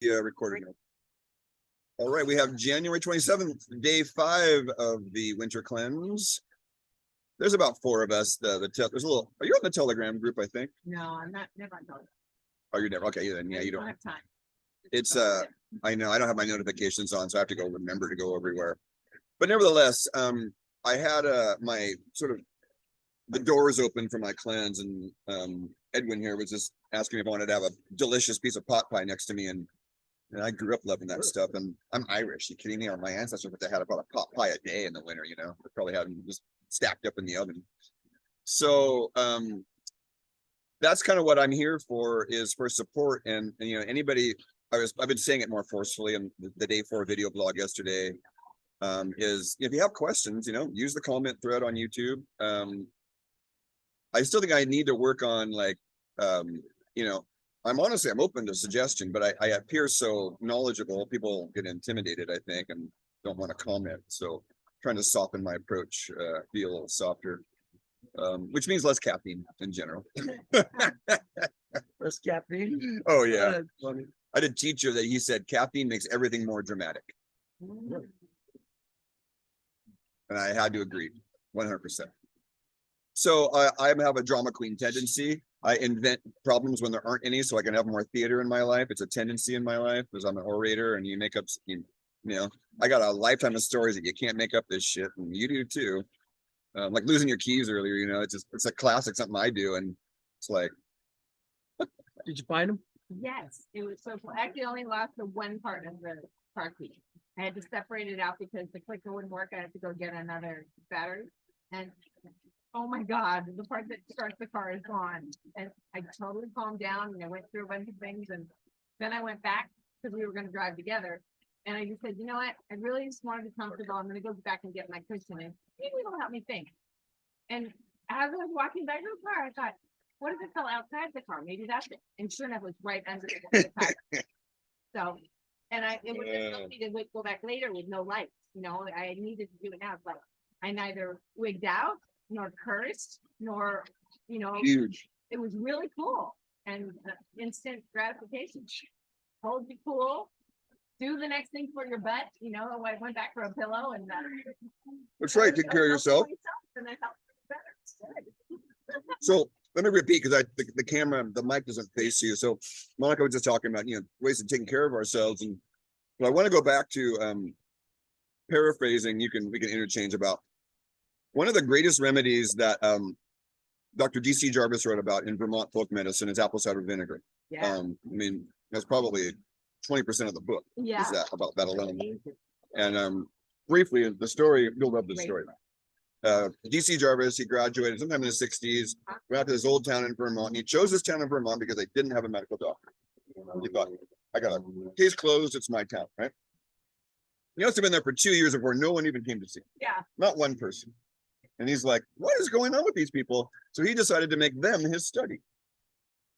Yeah, recording. All right, we have January 27th, day 5 of the winter cleanse. There's about 4 of us. There's a little. Are you on the Telegram group? I think. No, I'm not. Never on Telegram. Oh, you're never. Okay, then yeah, you don't have time. It's I know I don't have my notifications on, so I have to go remember to go everywhere. But nevertheless, I had my sort of the doors open for my cleanse, and Edwin here was just asking me if I wanted to have a delicious piece of pot pie next to me, and I grew up loving that stuff. And I'm Irish. You kidding me? My ancestors, they had about a pot pie a day in the winter. You know, they probably had them just stacked up in the oven. So that's kind of what I'm here for, is for support. And you know, anybody, I've been saying it more forcefully in the day 4 video blog yesterday. Is if you have questions, you know, use the comment thread on YouTube. I still think I need to work on, like, you know, I'm open to suggestion, but I appear so knowledgeable, people get intimidated, I think, and don't want to comment. So trying to soften my approach, be a little softer, which means less caffeine in general. Less caffeine? Oh yeah. I had a teacher that he said caffeine makes everything more dramatic. And I had to agree 100%. So I have a drama queen tendency. I invent problems when there aren't any, so I can have more theater in my life. It's a tendency in my life because I'm an orator, and you make up, you know, I got a lifetime of stories that you can't make up this shit, and you do too. Like losing your keys earlier, you know, it's a classic, something I do, and it's like. Did you find them? Yes, it was so cool. I actually only lost the one part of the car key. I had to separate it out because the clicker wouldn't work. I had to go get another battery, and oh my God, the part that starts the car is gone. And I totally calmed down, and I went through a bunch of things, and then I went back because we were going to drive together. And I just said, you know what? I really just want to be comfortable. I'm going to go back and get my cushion, and maybe it'll help me think. And as I was walking back to the car, I thought, what if it fell outside the car? Maybe that's it. And sure enough, it was right under the tire. So, and it would have helped me to go back later with no lights. You know, I needed to do it now. But I neither wigged out, nor cursed, nor, you know, Huge. It was really cool and instant gratification. Hold you cool, do the next thing for your butt. You know, I went back for a pillow, and that's right. Take care of yourself. And I felt better. So let me repeat, because the camera, the mic doesn't face you. So Monica was just talking about, you know, ways of taking care of ourselves, and but I want to go back to paraphrasing. We can interchange about one of the greatest remedies that Dr. DC Jarvis wrote about in Vermont folk medicine is apple cider vinegar. Yeah. I mean, that's probably 20% of the book. Yeah. Is that about that alone? And briefly, the story, you'll love the story. DC Jarvis, he graduated sometime in the 60s, went out to this old town in Vermont, and he chose this town in Vermont because they didn't have a medical doctor. He thought, I got a case closed, it's my town, right? He must have been there for 2 years before no one even came to see him. Yeah. Not one person. And he's like, what is going on with these people? So he decided to make them his study.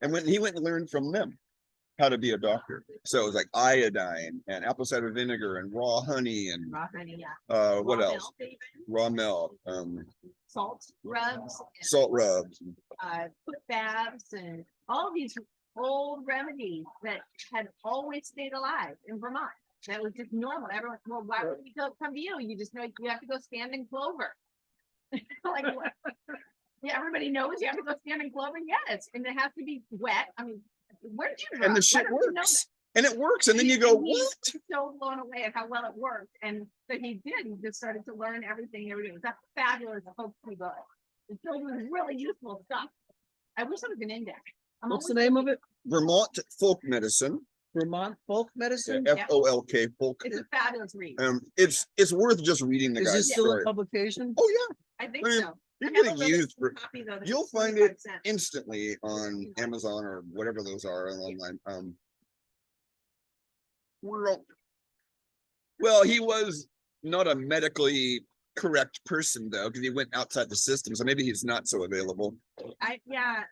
And when he went and learned from them how to be a doctor. So it was like iodine and apple cider vinegar and raw honey and Raw honey, yeah. what Raw else? milk even. Raw milk, Salt rubs, salt rubs. foot baths, and all these old remedies that had always stayed alive in Vermont. That was just normal. Everyone, well, why would we come to you? You just know you have to go stand in clover. Like, what? Yeah, everybody knows you have to go stand in clover. Yes, and it has to be wet. I mean, where did you? And the shit works. And it works. And then you go, what? So blown away at how well it worked. And so he did. He just started to learn everything. It's a fabulous hoaxy book. It filled with really useful stuff. I wish it was an index. What's the name of it? Vermont folk medicine. Vermont folk medicine? FOLK folk. It's a fabulous read. It's worth just reading the Is guy's this still story. a publication? Oh yeah. I think I mean, so. You're I have a getting really used for. copy, though, that's You'll find 25 it cents. instantly on Amazon or whatever those are online. Well, he was not a medically correct person though, because he went outside the system, so maybe he's not so available. I'm Yeah.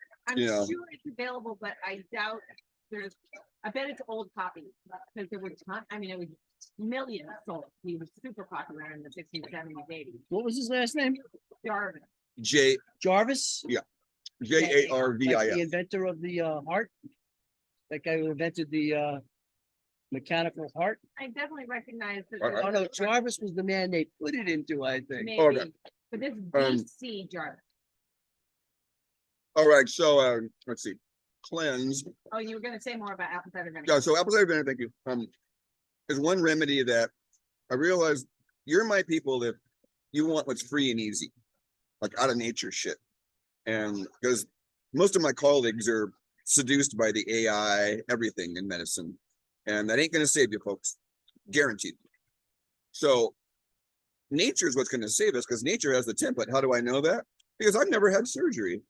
sure it's available, but I doubt I bet it's old copy because there were it was millions sold. He was super popular in the 60s, 70s, 80s. What was his last name? Jarvis. Jarvis? Jarvis. Like the inventor of the heart? That guy who invented the Mechanical heart. I definitely recognize that. I- Oh, no, Jarvis was the man they put it into, I think. Oh, okay. Maybe, but this Um, BC jar. All right, so let's see. Cleanse. Oh, you were gonna say more about apple cider vinegar. Yeah, so apple cider vinegar, thank you. Is one remedy that I realize you're my people that you want what's free and easy, like out of nature shit. And because most of my colleagues are seduced by the AI, everything in medicine, and that ain't gonna save you, folks, guaranteed. So nature is what's gonna save us because nature has the template. How do I know that? Because I've never had surgery,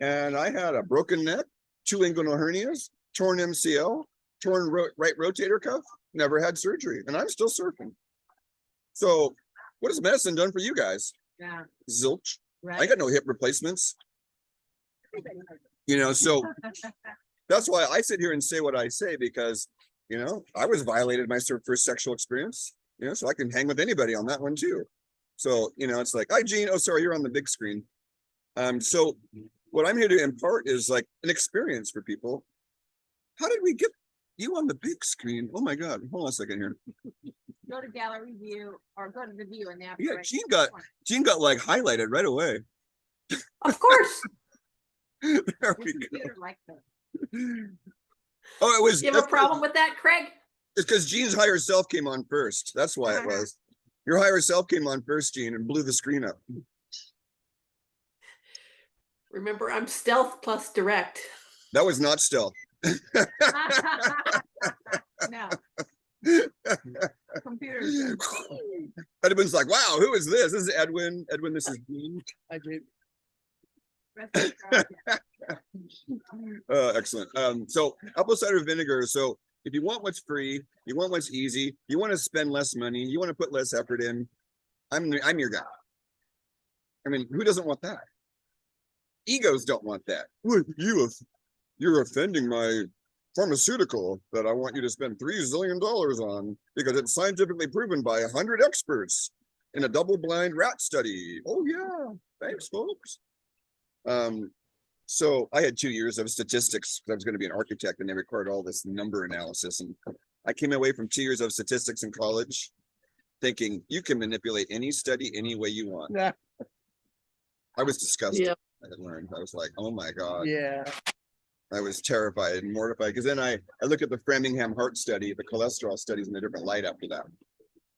and I had a broken neck, 2 inguinal hernias, torn MCL, torn right rotator cuff, never had surgery, and I'm still surfing. So what has medicine done for you guys? Yeah, Zilch. I right. got no hip replacements. So that's why I sit here and say what I say, because I was violated my first sexual experience, so I can hang with anybody on that one too. So it's like, hi Gene, oh sorry, you're on the big screen. So what I'm here to impart is like an experience for people. How did we get you on the big screen? Oh my God, hold on a second here. Go to gallery view or go to the view and now. Yeah, Gene got like highlighted right away. Of course. There we go. Computer likes it. Oh, it was. You have a problem with that, Craig? It's because Gene's higher self came on first. That's why it was. Your higher self came on first, Gene, and blew the screen up. Remember, I'm stealth plus direct. That was not stealth. No. Computers. Edwin's like, wow, who is this? This is Edwin. Edwin, this is Gene. I did. Excellent. So apple cider vinegar. So if you want what's free, you want what's easy, you want to spend less money, you want to put less effort in, I'm your guy. I mean, who doesn't want that? Egos don't want that. You're offending my pharmaceutical that I want you to spend $3 zillion on because it's scientifically proven by 100 experts in a double-blind rat study. Oh yeah, thanks, folks. So I had 2 years of statistics because I was going to be an architect, and they required all this number analysis. And I came away from 2 years of statistics in college thinking you can manipulate any study any way you want. Yeah. I was disgusted. Yep. I had learned. I was like, oh my God. Yeah. I was terrified and mortified because then I looked at the Framingham heart study, the cholesterol studies in a different light after that,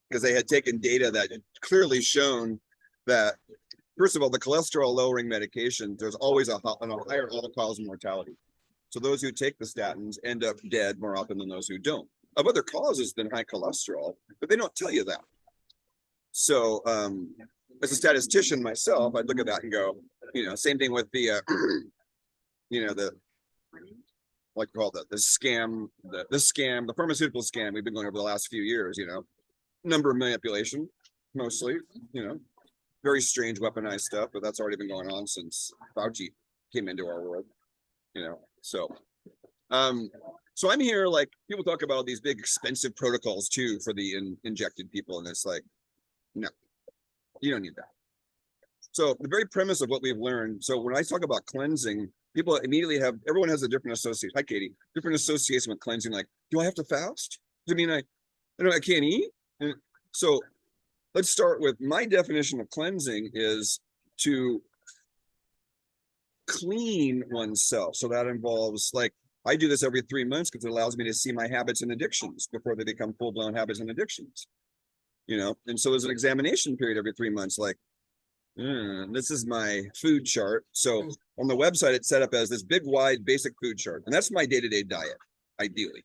because they had taken data that had clearly shown that, first of all, the cholesterol lowering medication, there's always a higher all-cause mortality. So those who take the statins end up dead more often than those who don't, of other causes than high cholesterol, but they don't tell you that. So as a statistician myself, I'd look at that and go, same thing with the, the like call that the scam, the pharmaceutical scam we've been going over the last few years, number manipulation, mostly, very strange weaponized stuff, but that's already been going on since Fauci came into our world, so so I'm here, like, people talk about these big expensive protocols too for the injected people, and it's like, no, you don't need that. So the very premise of what we've learned, so when I talk about cleansing, people immediately everyone has a different association. Hi, Katie. Different association with cleansing. Like, do I have to fast? Does it mean I can't eat? And so let's start with my definition of cleansing is to clean oneself. So that involves, like, I do this every 3 months because it allows me to see my habits and addictions before they become full-blown habits and addictions. And so there's an examination period every 3 months, like, this is my food chart. So on the website, it's set up as this big, wide, basic food chart. And that's my day-to-day diet, ideally.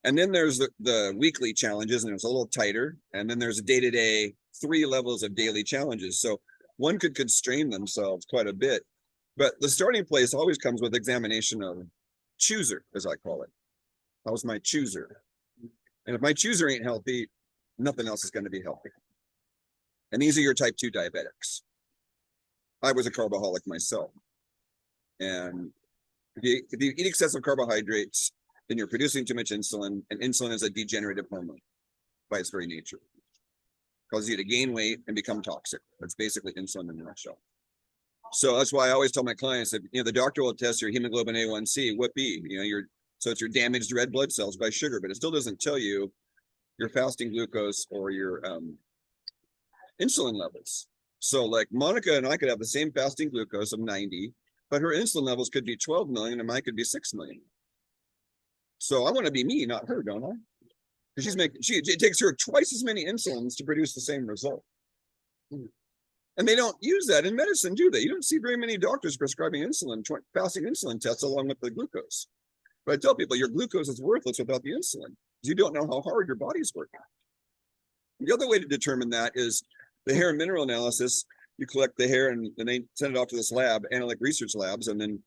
And then there's the weekly challenges, and it's a little tighter. And then there's a day-to-day 3 levels of daily challenges. So one could constrain themselves quite a bit. But the starting place always comes with examination of chooser, as I call it. How's my chooser? And if my chooser ain't healthy, nothing else is going to be healthy. And these are your type 2 diabetics. I was a carboholic myself. And if you eat excessive carbohydrates, then you're producing too much insulin, and insulin is a degenerative hormone by its very nature. Causes you to gain weight and become toxic. That's basically insulin in a nutshell. So that's why I always tell my clients that, the doctor will test your hemoglobin A1C, whoopee, So it's your damaged red blood cells by sugar, but it still doesn't tell you your fasting glucose or your insulin levels. So like Monica and I could have the same fasting glucose of 90, but her insulin levels could be 12 million and mine could be 6 million. So I want to be me, not her, don't I? Because it takes her twice as many insulins to produce the same result. And they don't use that in medicine, do they? You don't see very many doctors prescribing insulin, fasting insulin tests along with the glucose. But I tell people your glucose is worthless without the insulin because you don't know how hard your body's working. The other way to determine that is the hair and mineral analysis. You collect the hair and they send it off to this lab, analytic research labs, and then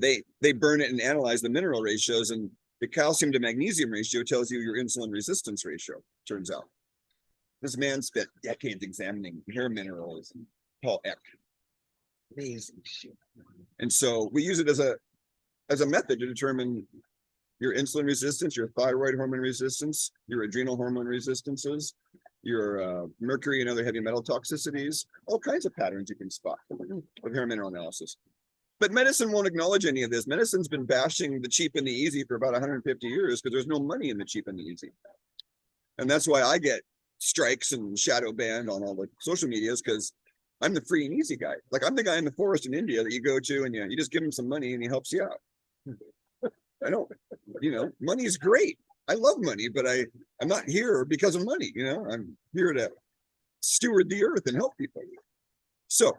they burn it and analyze the mineral ratios, and the calcium to magnesium ratio tells you your insulin resistance ratio, turns out. This man spent decades examining hair minerals, Paul Eck. Amazing shit. And so we use it as a method to determine your insulin resistance, your thyroid hormone resistance, your adrenal hormone resistances, your mercury and other heavy metal toxicities, all kinds of patterns you can spot with hair mineral analysis. But medicine won't acknowledge any of this. Medicine's been bashing the cheap and the easy for about 150 years because there's no money in the cheap and the easy. And that's why I get strikes and shadow banned on all the social medias, because I'm the free and easy guy. Like I'm the guy in the forest in India that you go to and you just give him some money and he helps you out. I don't, money is great. I love money, but I'm not here because of money. I'm here to steward the earth and help people. So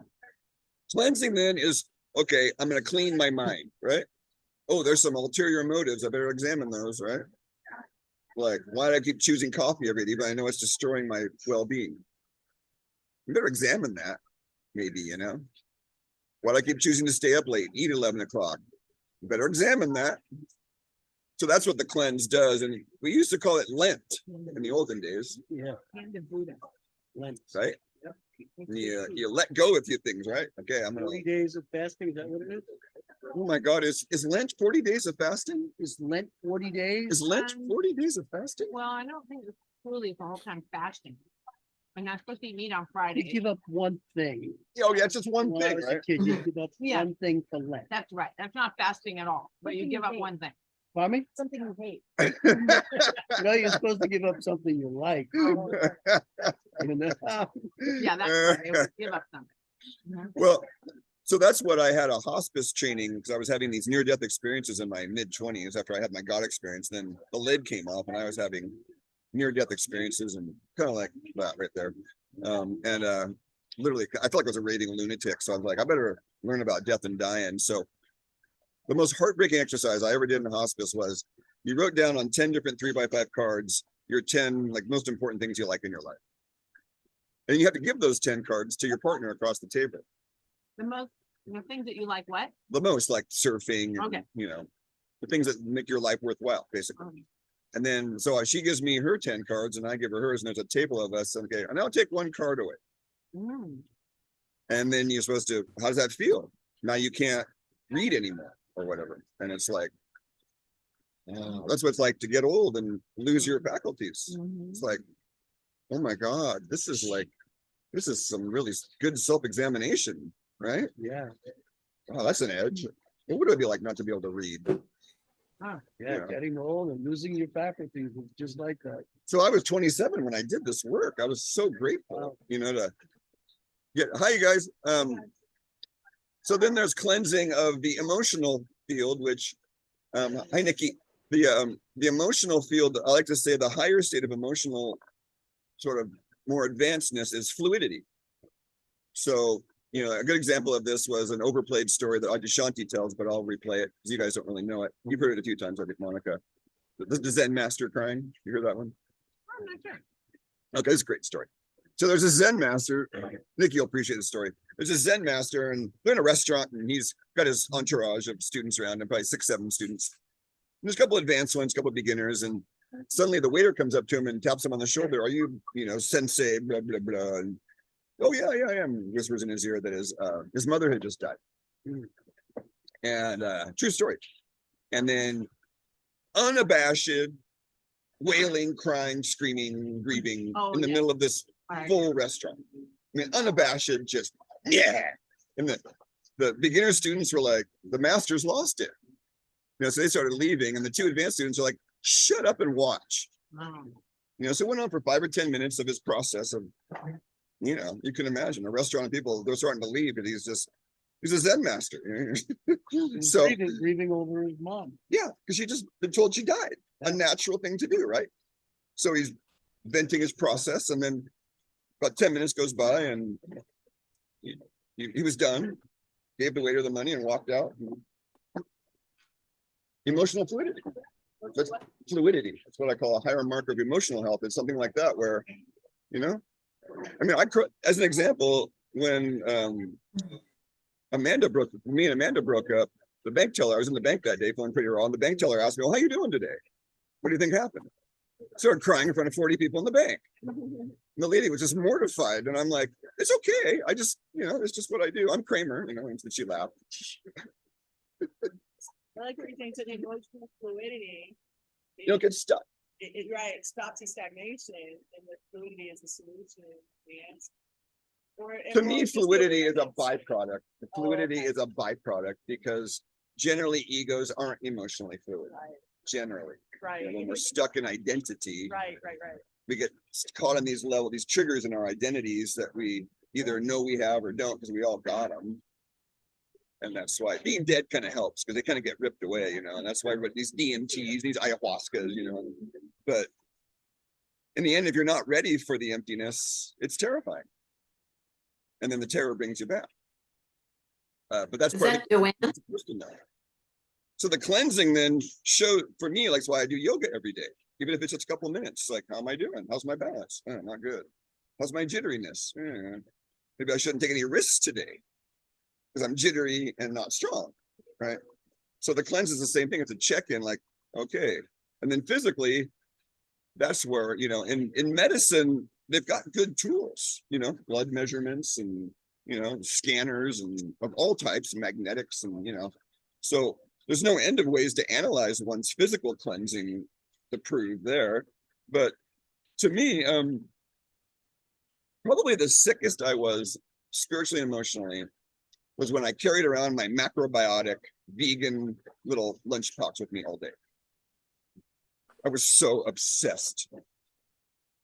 cleansing then is, okay, I'm going to clean my mind, right? Oh, there's some ulterior motives. I better examine those, right? Like, why do I keep choosing coffee every day, but I know it's destroying my well-being? You better examine that, maybe, Why do I keep choosing to stay up late, eat 11 o'clock? You better examine that. So that's what the cleanse does. And we used to call it Lent in the olden days. Yeah. And the Buddha. Lent. Right? You let go of a few things, right? Okay, I'm 40 days of fasting, is that what it is? Oh my God, is Lent 40 days of fasting? Is Lent 40 days? Is Lent 40 days of fasting? Well, I don't think it's truly the whole time fasting. I'm not supposed to eat meat on You Friday. give up one thing. Oh yeah, it's just one When I thing, was right? a kid, you give up Yeah. one thing for Lent. That's right. That's not fasting at all, but you Something give you up hate. one thing. Pardon me? Something you hate. You're supposed to give up something you like. Yeah, that's right. It would give up something. Mhm. Well, so that's what I had a hospice training because I was having these near-death experiences in my mid-20s after I had my God experience. Then the lid came off and I was having near-death experiences and kind of like that right there. Literally, I felt like I was a raving lunatic. So I was like, I better learn about death and dying. So the most heartbreaking exercise I ever did in hospice was you wrote down on 10 different 3x5 cards your 10 most important things you like in your life. And you have to give those 10 cards to your partner across the table. The things that you like, what? The most, like surfing, and, Okay. the things that make your life worthwhile, basically. Okay. And then, so she gives me her 10 cards and I give her hers, and there's a table of us. Okay, and I'll take one card away. Mm. And then you're supposed to, how does that feel? Now you can't read anymore or whatever. And it's like, that's what it's like to get old and lose your faculties. Mhm. It's like, oh my God, this is some really good self-examination, right? Yeah, Oh, that's an edge. What would it be like not to be able to read? yeah, Yeah. getting old and losing your faculties is just like that. So I was 27 when I did this work. I was so grateful, to get, hi you guys. So then there's cleansing of the emotional field, which, hi Nikki, the emotional field, I like to say the higher state of emotional sort of more advancedness is fluidity. So, a good example of this was an overplayed story that Adyashanti tells, but I'll replay it because you guys don't really know it. You've heard it a few times, I think, Monica. The Zen master crying. You hear that one? I'm not sure. Okay, it's a great story. So there's a Zen master. Nikki will appreciate the story. There's a Zen master, and they're in a restaurant, and he's got his entourage of students around him, probably 6, 7 students. And there's a couple advanced ones, a couple beginners, and suddenly the waiter comes up to him and taps him on the shoulder. Are you, sensei, blah, blah, blah. And, oh, yeah, I am. Whispers in his ear that his mother had just died. And true story. And then unabashed, wailing, crying, screaming, grieving in the middle of this full restaurant. I mean, unabashed, just, yeah. And the beginner students were like, the master's lost it. So they started leaving, and the two advanced students are like, shut up and watch. So it went on for 5 or 10 minutes of his process of, you can imagine a restaurant of people, they're starting to leave, and he's a Zen master. He's So grieving over his mom. yeah, because she just been told she died. A natural thing to do, right? So he's venting his process, and then about 10 minutes goes by, and he was done, gave the waiter the money, and walked out. Emotional fluidity. That's fluidity. That's what I call a higher marker of emotional health. It's something like that where, I mean, as an example, when me and Amanda broke up, the bank teller, I was in the bank that day feeling pretty raw, and the bank teller asked me, well, how you doing today? What do you think happened? Started crying in front of 40 people in the bank. And the lady was just mortified. And I'm like, it's okay. I just, it's just what I do. I'm Kramer, and she laughed. I like what you're saying, so the emotional fluidity. You don't get stuck. Right, it stops the stagnation, and the fluidity is the solution, the answer. To me, fluidity is a byproduct. The fluidity is a byproduct because generally egos aren't emotionally fluid. Right. Generally. Right. When we're stuck in identity, Right. we get caught on these triggers in our identities that we either know we have or don't because we all got them. And that's why being dead kind of helps because they kind of get ripped away, and that's why these DMTs, these ayahuascas, but in the end, if you're not ready for the emptiness, it's terrifying. And then the terror brings you back. But that's Is part that of Joanne? So the cleansing then showed for me, like, that's why I do yoga every day, even if it's just a couple of minutes. Like, how am I doing? How's my balance? Not good. How's my jitteriness? Maybe I shouldn't take any risks today because I'm jittery and not strong, right? So the cleanse is the same thing. It's a check-in, like, okay. And then physically, that's where, in medicine, they've got good tools, blood measurements and, scanners and of all types, magnetics and, so there's no end of ways to analyze one's physical cleansing to prove there. But to me, probably the sickest I was spiritually and emotionally was when I carried around my macrobiotic vegan little lunchbox with me all day. I was so obsessed.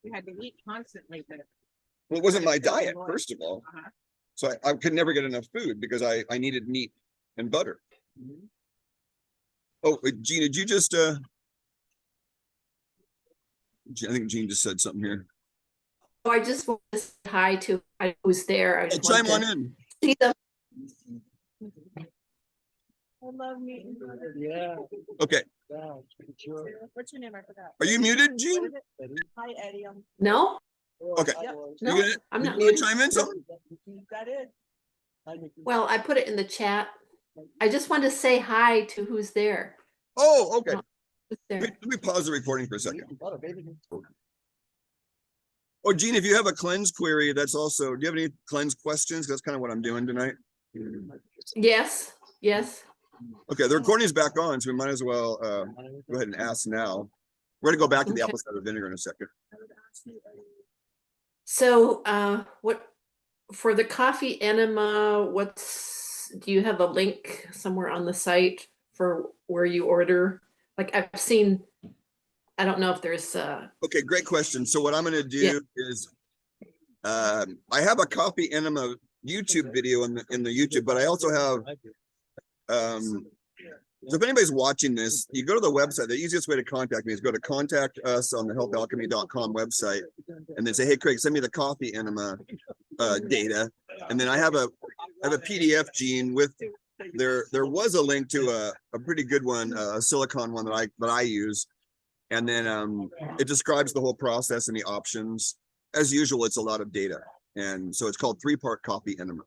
You had to eat constantly. Well, it wasn't my diet, first of all. Uh-huh. So I could never get enough food because I needed meat and butter. Oh, Gene, did you just I think Gene just said something here. Oh, I just want to say hi to who's there. I just Chime want on to in. see them. I love meeting you. Yeah. Okay. Sure. What's your name? I forgot. Are you muted, What Gene? is it? Hi, Eddie. No, Okay. Yep. no, You I'm not gonna muted. chime in something? Is that it? Well, I put it in the chat. I just want to say hi to who's there. Oh, okay. Who's Let there? me pause the recording for a second. Oh, Gene, if you have a cleanse query, that's also, do you have any cleanse questions? That's kind of what I'm doing tonight. Yes, yes. Okay, the recording is back on, so we might as well go ahead and ask now. We're gonna go back to the Okay. apple cider vinegar in a second. So, what for the coffee enema? Do you have a link somewhere on the site for where you order? Like I've seen, I don't know if there's Okay, great question. So what I'm gonna do is, I have a coffee enema YouTube video in the YouTube, but I also have, so if anybody's watching this, you go to the website. The easiest way to contact me is go to contact us on the healthalchemy.com website and then say, hey, Craig, send me the coffee enema data. And then I have a PDF, Gene, with there was a link to a pretty good one, a silicone one that I use. And then it describes the whole process and the options. As usual, it's a lot of data. And so it's called 3-part coffee enema.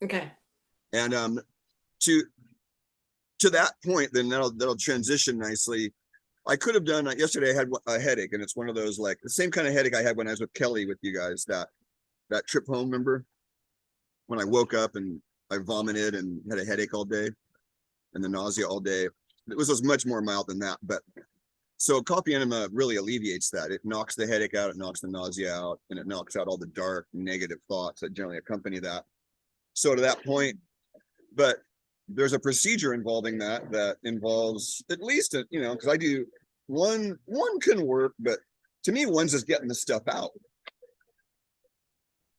okay. And to that point, then that'll transition nicely. I could have done yesterday. I had a headache, and it's one of those like the same kind of headache I had when I was with Kelly with you guys. That trip home, remember when I woke up and I vomited and had a headache all day, and the nausea all day. It was much more mild than that, but so coffee enema really alleviates that. It knocks the headache out, it knocks the nausea out, and it knocks out all the dark negative thoughts that generally accompany that. So to that point, but there's a procedure involving that involves at least because I do one can work, but to me, one's just getting the stuff out.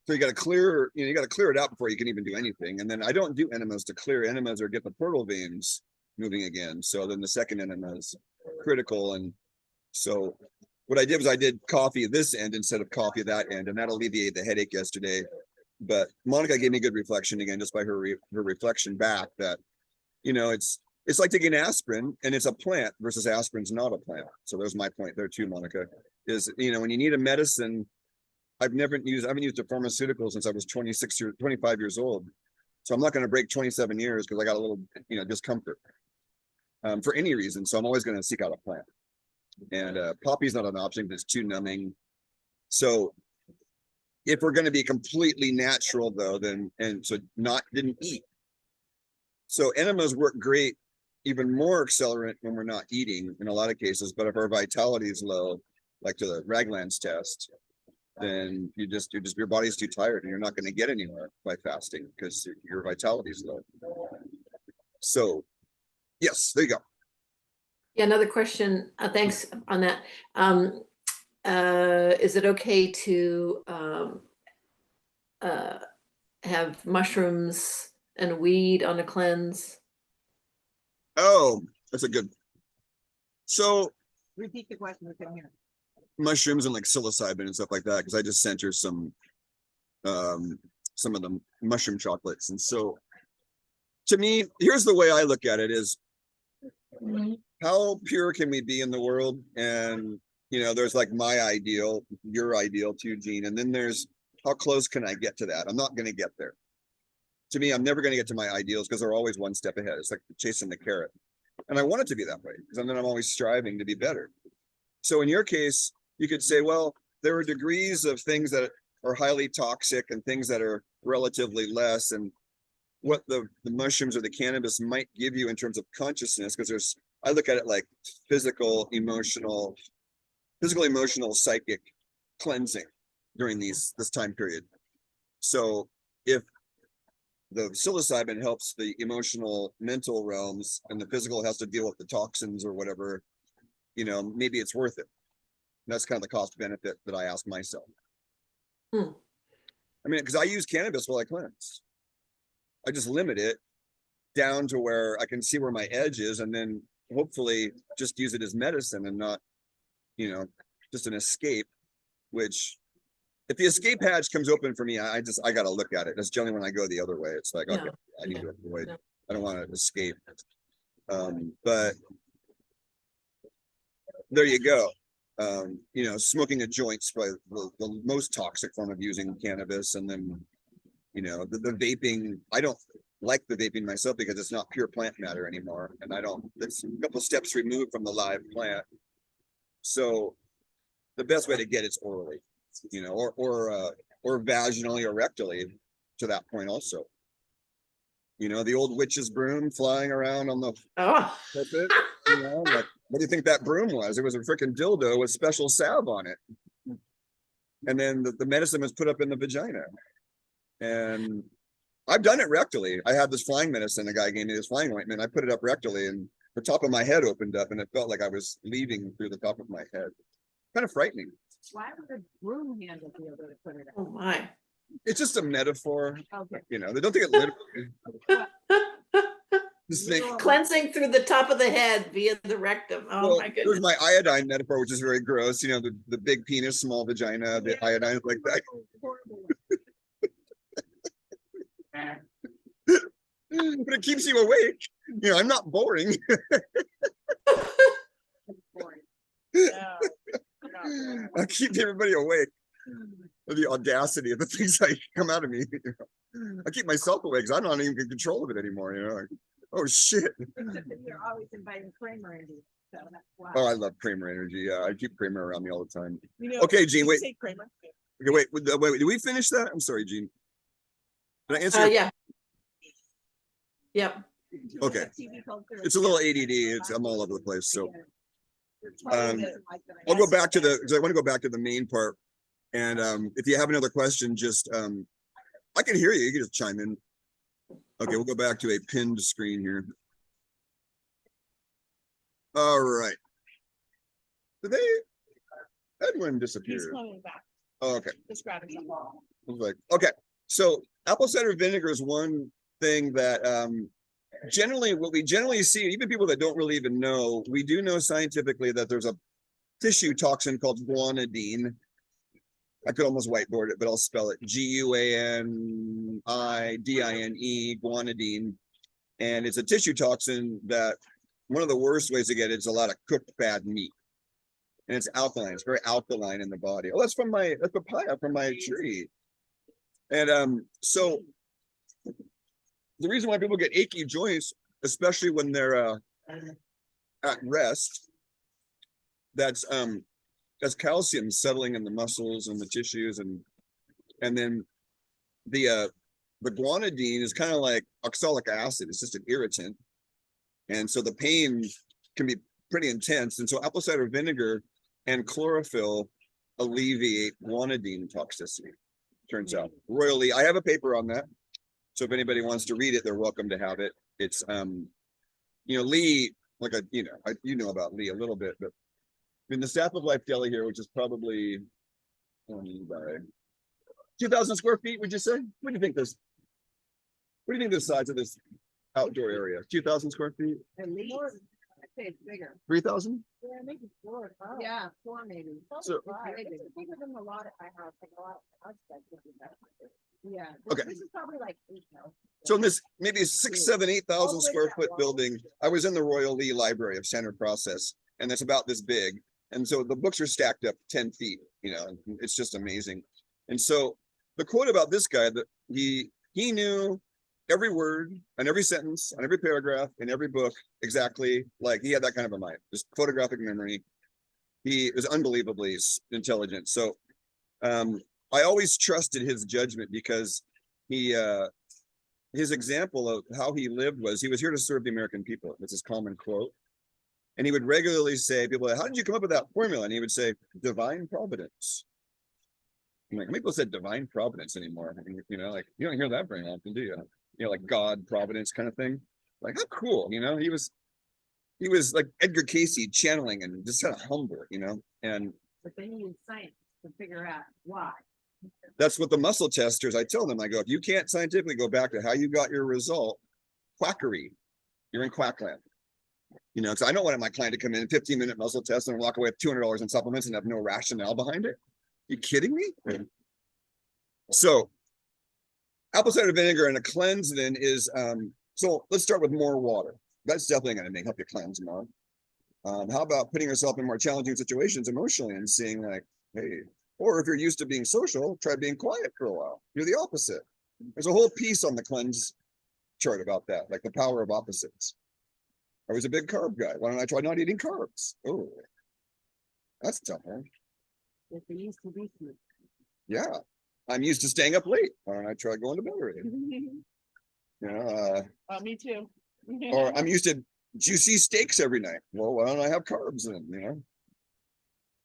So you got to clear, you got to clear it out before you can even do anything. And then I don't do enemas to clear enemas or get the portal veins moving again. So then the second enema is critical. And so what I did was I did coffee this end instead of coffee that end, and that alleviated the headache yesterday. But Monica gave me good reflection again, just by her reflection back that, it's like taking aspirin, and it's a plant versus aspirin's not a plant. So there's my point there too, Monica, is, when you need a medicine, I haven't used a pharmaceutical since I was 25 years old. So I'm not going to break 27 years because I got a little, discomfort for any reason. So I'm always going to seek out a plant. And poppy's not an option because it's too numbing. So if we're going to be completely natural though, then, and so didn't eat. So enemas work great, even more accelerant when we're not eating in a lot of cases. But if our vitality is low, like to the Ragland's test, then your body's too tired and you're not going to get anywhere by fasting because your vitality is low. So yes, there you go. Yeah, another question. Thanks on that. Is it okay to have mushrooms and weed on a cleanse? Oh, that's a good. So Repeat the question, we can hear. Mushrooms and like psilocybin and stuff like that, because I just sent her some of the mushroom chocolates. And so to me, here's the way I look at it is, how pure can we be in the world? And there's like my ideal, your ideal too, Gene, and then there's how close can I get to that? I'm not going to get there. To me, I'm never going to get to my ideals because they're always one step ahead. It's like chasing the carrot, and I want it to be that way because then I'm always striving to be better. So in your case, you could say, well, there are degrees of things that are highly toxic and things that are relatively less, and what the mushrooms or the cannabis might give you in terms of consciousness, because I look at it like physical, emotional, psychic cleansing during this time period. So if the psilocybin helps the emotional, mental realms, and the physical has to deal with the toxins or whatever, maybe it's worth it. That's kind of the cost benefit that I ask myself. I mean, because I use cannabis while I cleanse. I just limit it down to where I can see where my edge is, and then hopefully just use it as medicine and not, just an escape. Which, if the escape hatch comes open for me, I got to look at it. That's generally when I go the other way. It's like, okay, I need to avoid. I don't want to escape. But there you go. Smoking a joint's probably the most toxic form of using cannabis. And then, the vaping, I don't like the vaping myself because it's not pure plant matter anymore. And it's a couple steps removed from the live plant. So the best way to get it's orally, or vaginally or rectally to that point also. The old witch's broom flying around on the carpet, like, what do you think that broom was? It was a freaking dildo with special salve on it. And then the medicine was put up in the vagina. And I've done it rectally. I had this flying medicine. A guy gave me this flying ointment. I put it up rectally, and the top of my head opened up, and it felt like I was leaving through the top of my head. Kind of frightening. Why would a broom handle be able to put it Oh up? my. It's just a metaphor. Okay. They don't take it literally. Just think, Cleansing through the top of the head via the rectum. Oh my there's goodness. my iodine metaphor, which is very gross. The big penis, small vagina, the iodine is like that. But it keeps you awake. I'm not boring. No, I keep everybody awake. The audacity of the things that come out of me. I keep myself awake because I'm not even in control of it anymore. Like, oh shit. Except that you're always inviting Kramer into it, so that's why. Oh, I love Kramer energy. Yeah, I keep Kramer around me all the time. Okay, Gene, did you wait. say Kramer? Okay, wait. Did we finish that? I'm sorry, Gene. Did I answer? Yeah. Yep. Okay. It's a little ADD. I'm all over the place. So I'll go back to because I want to go back to the main part. And if you have another question, just I can hear you. You can just chime in. Okay, we'll go back to a pinned screen here. All right. Did Edwin He's disappeared? coming back. Oh, okay. Just grabbing some. I was like, okay, so apple cider vinegar is one thing that generally what we generally see, even people that don't really even know, we do know scientifically that there's a tissue toxin called guanidine. I could almost whiteboard it, but I'll spell it Guanidine, guanidine. And it's a tissue toxin that one of the worst ways to get it is a lot of cooked bad meat. And it's alkaline. It's very alkaline in the body. Oh, that's papaya from my tree. And so the reason why people get achy joints, especially when they're at rest, that's calcium settling in the muscles and the tissues, and then the guanidine is kind of like oxalic acid. It's just an irritant, and so the pain can be pretty intense. And so apple cider vinegar and chlorophyll alleviate guanidine toxicity. Turns out, royally, I have a paper on that. So if anybody wants to read it, they're welcome to have it. It's Lee, like you know about Lee a little bit, but in the Staff of Life Deli here, which is probably by 2,000 square feet, would you say? What do you think this? What do you think the size of this outdoor area? 2,000 square feet? At least, I'd say it's bigger. 3,000? Yeah, maybe 4 or 5. Yeah, 4 maybe. So- It's bigger than a lot at my house, like a lot of house that would be that. Yeah. Okay. This is probably like 8 now. So in this maybe 8,000 square foot building, I was in the Royal Lee Library of Standard Process, and it's about this big. And so the books are stacked up 10 feet, and it's just amazing. And so the quote about this guy, that he knew every word and every sentence and every paragraph in every book exactly, like he had that kind of a mind, just photographic memory. He was unbelievably intelligent. So I always trusted his judgment because his example of how he lived was he was here to serve the American people. That's his common quote. And he would regularly say, people, how did you come up with that formula? And he would say, divine providence. I'm like, people said divine providence anymore. Like, you don't hear that very often, do you? Like God, providence kind of thing. Like, how cool, he was like Edgar Casey channeling and just kind of humble, and But then you use science to figure out why. that's what the muscle testers, I tell them, I go, if you can't scientifically go back to how you got your result, quackery, you're in quackland. Because I don't want my client to come in 15-minute muscle test and walk away with $200 in supplements and have no rationale behind it. You kidding me? So apple cider vinegar and a cleanse then is, so let's start with more water. That's definitely going to help you cleanse more. How about putting yourself in more challenging situations emotionally and seeing like, hey, or if you're used to being social, try being quiet for a while. You're the opposite. There's a whole piece on the cleanse chart about that, like the power of opposites. I was a big carb guy. Why don't I try not eating carbs? Oh, that's tough, huh? If they used to be food. Yeah. I'm used to staying up late. Why don't I try going to bed early? Me too. Or I'm used to juicy steaks every night. Well, why don't I have carbs then,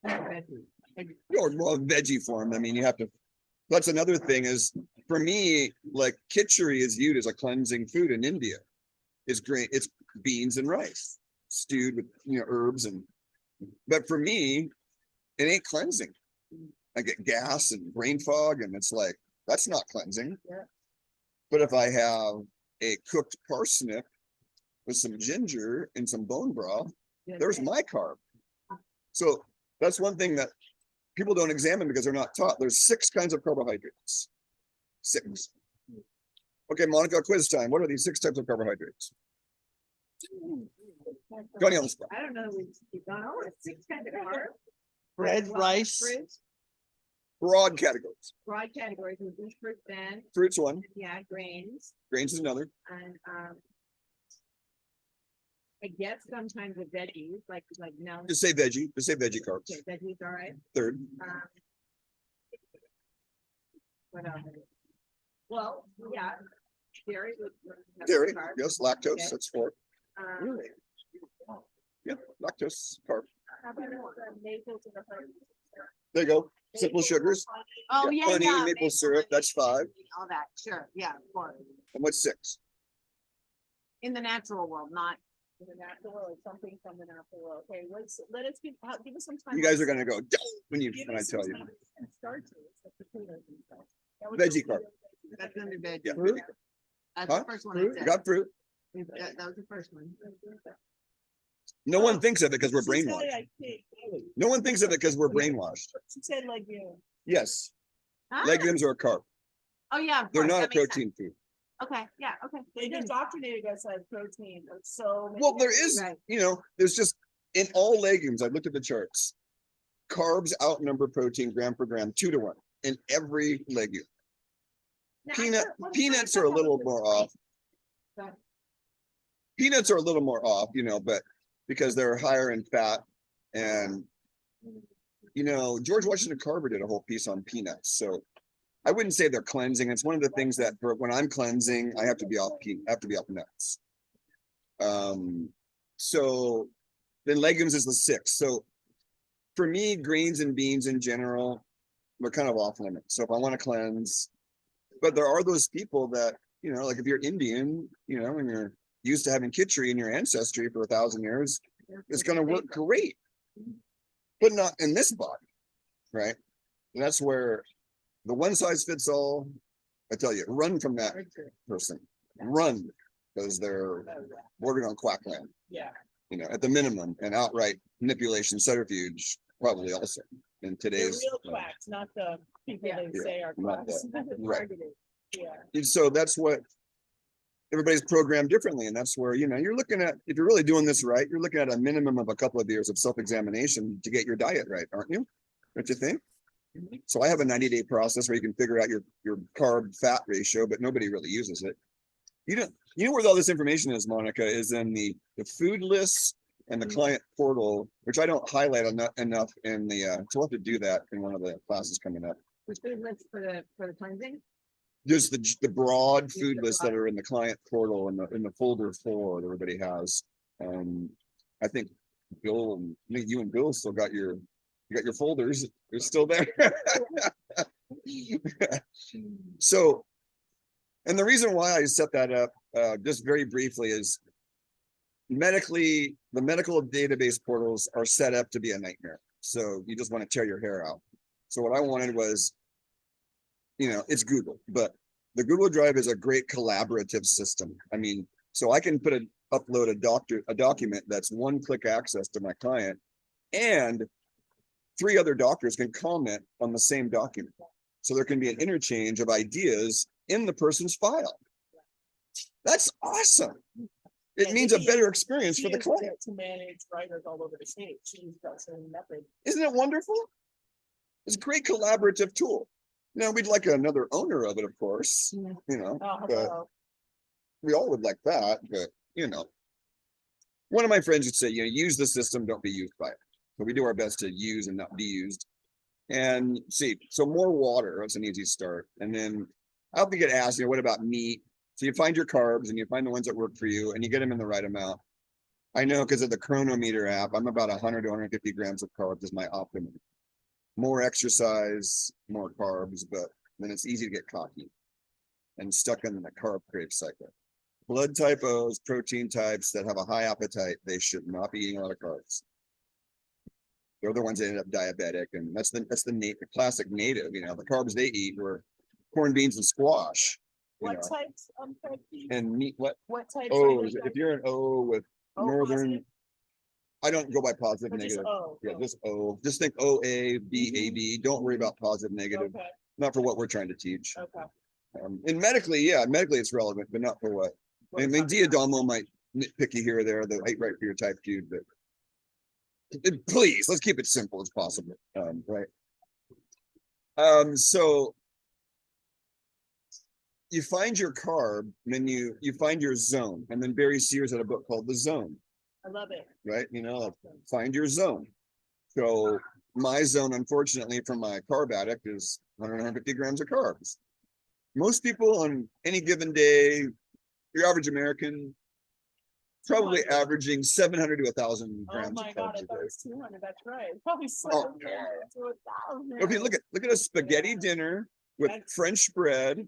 Or well, veggie form. I mean, you have to, that's another thing is, for me, like khichdi is viewed as a cleansing food in India. It's great. It's beans and rice stewed with, herbs but for me, it ain't cleansing. I get gas and brain fog, and it's like, that's not cleansing. Yeah. But if I have a cooked parsnip with some ginger and some bone broth, there's my carb. So that's one thing that people don't examine because they're not taught. There's 6 kinds of carbohydrates. 6. Okay, Monica, quiz time. What are these 6 types of carbohydrates? Got you on the spot. I don't know. We've gone over 6 kinds of carbs. Bread, rice. Fruits, Broad categories. broad categories of beef, fruit, then, Fruits 1, yeah, grains, grains is another. and I guess sometimes the veggies, like now. Just say veggie. Just say veggie carbs. Okay, veggies, all right. 3rd. What else? Well, yeah, dairy. Dairy. Yes, lactose. Okay. That's 4. Um, Yeah, lactose carb. how about the maple to the honey? There you go. Simple sugars. Oh, Yeah, yeah, honey, yeah. maple syrup, that's 5. All that, sure, yeah, 4. And what's 6? In the natural world, not, In the natural world, something from the natural world. Okay, let us give us some time. You guys are gonna go, "Don't," when Give I us tell some you. time and starches, like potatoes and stuff. That would Veggie go carb. with that's the under veg. Yeah, Fruit? That's Huh? the first one I Fruit? you said. got fruit. That was the first one. No one thinks of it because we're She said, brainwashed. I think. No one thinks of it because we're brainwashed. She said like you. Yes, Huh? legumes are a carb. Oh, yeah. of They're course, not a that makes sense. protein food. Okay, yeah, okay. They just indoctrinated us as protein. So. many Well, there different- is, Right. you know, there's just, in all legumes, I looked at the charts. Carbs outnumber protein gram for gram, 2 to 1 in every legume. Now, I Peanut, thought- well, I peanuts thought are a that little was more the off. But- Peanuts are a little more off, you know, but because they're higher in fat. And, you know, George Washington Carver did a whole piece on peanuts. So I wouldn't say they're cleansing. It's one of the things that for when I'm cleansing, I have to be off nuts. So then legumes is the 6th. So for me, greens and beans in general, we're kind of off limits. So if I want to cleanse, but there are those people that, you know, like if you're Indian, you know, and you're used to having khichdi in your ancestry for 1,000 years, it's going to work great, but not in this body, right? And that's where the one size fits all, I tell you, run from that person, run, because they're bordering on quackland, Yeah. you know, at the minimum, and outright manipulation, subterfuge, probably also in They're today's. real quacks, not the people Yeah. they say are not quacks. right. Targeted. Yeah. And so that's what everybody's programmed differently. And that's where, you know, you're looking at, if you're really doing this right, you're looking at a minimum of a couple of years of self-examination to get your diet right, aren't you? Don't you think? So I have a 90-day process where you can figure out your carb fat ratio, but nobody really uses it. You know where all this information is, Monica, is in the food lists and the client portal, which I don't highlight enough in the, so we'll have to do that in one of the classes coming up. The food list for the cleansing? Just the broad food lists that are in the client portal and in the folder 4 that everybody has. I think Bill, I think you and Bill still got your folders. They're still there. So, and the reason why I set that up, just very briefly, is medically, the medical database portals are set up to be a nightmare. So you just want to tear your hair out. So what I wanted was, you know, it's Google, but the Google Drive is a great collaborative system. I mean, so I can upload a document that's one-click access to my client, and 3 other doctors can comment on the same document. So there can be an interchange of ideas in the person's file. That's awesome. It And means a he better is- experience She for the uses it client. to manage writers all over the state. She uses that same method. Isn't it wonderful? It's a great collaborative tool. Now, we'd like another owner of it, of course, Yeah. you know, Oh, but hello. we all would like that, but you know. One of my friends would say, you know, use the system, don't be used by it. So we do our best to use and not be used. And see, so more water, that's an easy start. And then I often get asked, you know, what about meat? So you find your carbs and you find the ones that work for you and you get them in the right amount. I know because of the Chronometer app, I'm about 100 to 150 grams of carbs is my optimum. More exercise, more carbs, but then it's easy to get cocky and stuck in the carb crave cycle. Blood type O's, protein types that have a high appetite, they should not be eating a lot of carbs. They're the ones that end up diabetic, and that's the classic native. You know, the carbs they eat were corn, beans, and squash. You What know, types and meat. What? types? Oh, are if they? you're an O with O northern, positive I don't go by positive, or just negative. O? Yeah, just O. Just think OA, BAB. Don't worry about positive, negative. Okay, Not for what we're trying to teach. okay. And medically, yeah, medically it's relevant, but not for what. I mean, Diadomo might nitpick you here or there. They'll hate right for your type 2, but please, let's keep it simple as possible. Right. So you find your carb, and then you find your zone, and then Barry Sears had a book called The Zone, I love it. right? You know, find your zone. So my zone, unfortunately, for my carb addict is 100, 150 grams of carbs. Most people on any given day, your average American, probably 200. averaging 700 to 1,000 Oh grams my of God, carbs I a thought it day. was 200. That's right. Probably Oh, 700 to 1,000. If you look at a spaghetti dinner with That's- French bread